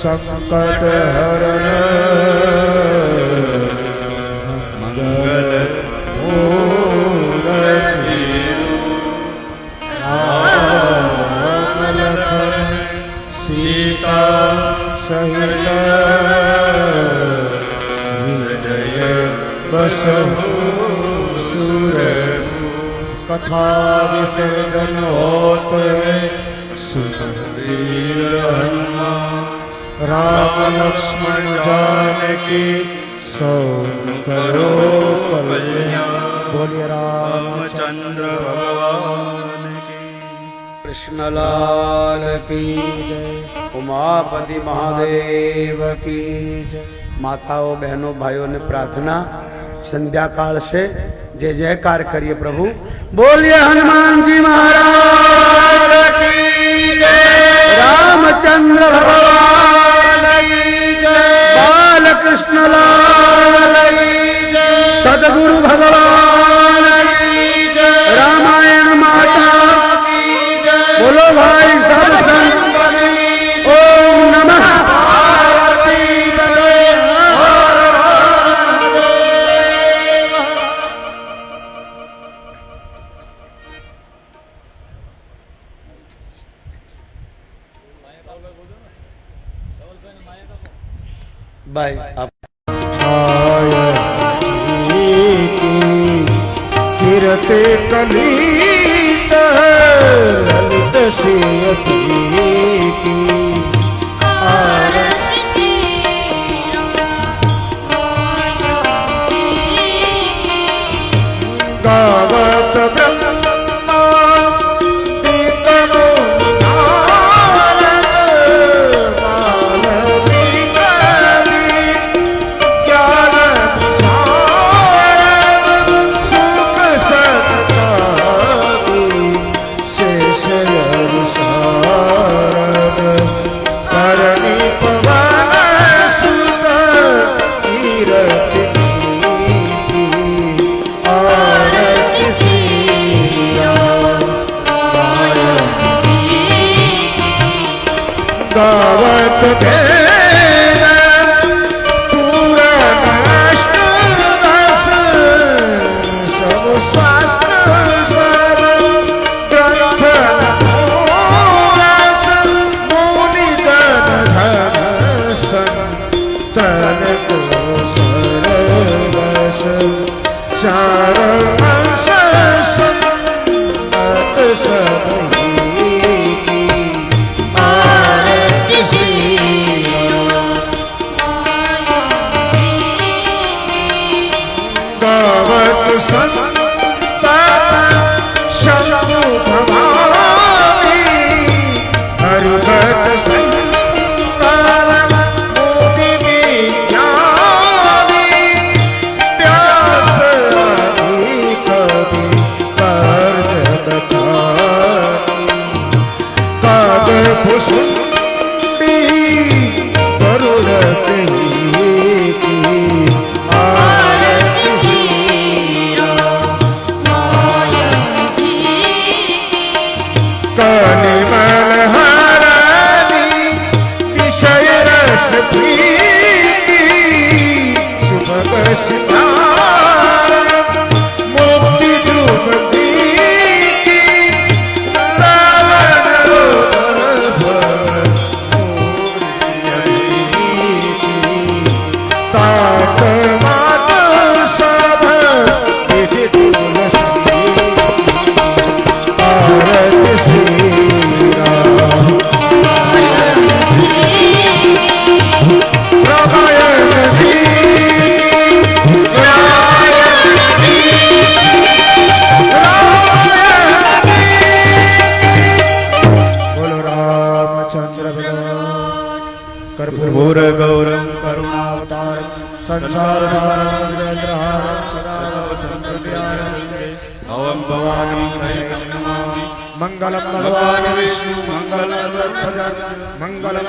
संकट हरण मंगल मूर्ति राम लखन सीता सहित हृदय बसहु सुर कथा विसर्जन होत सुखबीर हनुमान राम लक्ष्मण जानकी सौ करो कल्याण। बोलिए रामचंद्र भगवान की। कृष्ण लाल की जय। उमापति महादेव की जय। माताओं बहनों भाइयों ने प्रार्थना संध्या काल से जय जयकार करिए प्रभु। बोलिए हनुमान जी महाराज की जय। रामचंद्र भगवान की जय। बाल कृष्ण लाल की जय। सदगुरु भगवान की जय। रामायण माता की जय। बोलो भाई सब संत ओम नमः पार्वती पते। भाई आप कीरते कलित ललित सियति की गावत ब्रह्मा दीपनो नारद मालवी कवि ज्ञान विशारद सुख सत्कारी शेष शारद करणी पवन सुत कीरति गावत भेद पूरन अष्टदश सब शास्त्र सर ग्रंथ रस मुनि धन संतन को सरवश चार अंश संत सब मंगलम भगवान विष्णु मंगलम मंगलम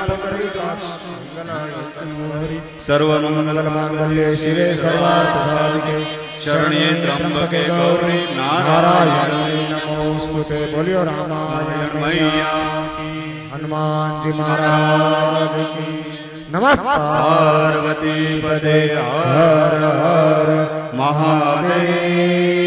सर्वमंगल मांगल्ये शिवे सर्वार्थ साधिके शरण्ये त्र्यंबके गौरी नारायणी नमोस्तुते। बोलियो रामायण मैया हनुमान जी महाराज की नमः। पार्वती पदे हर हर महादेव।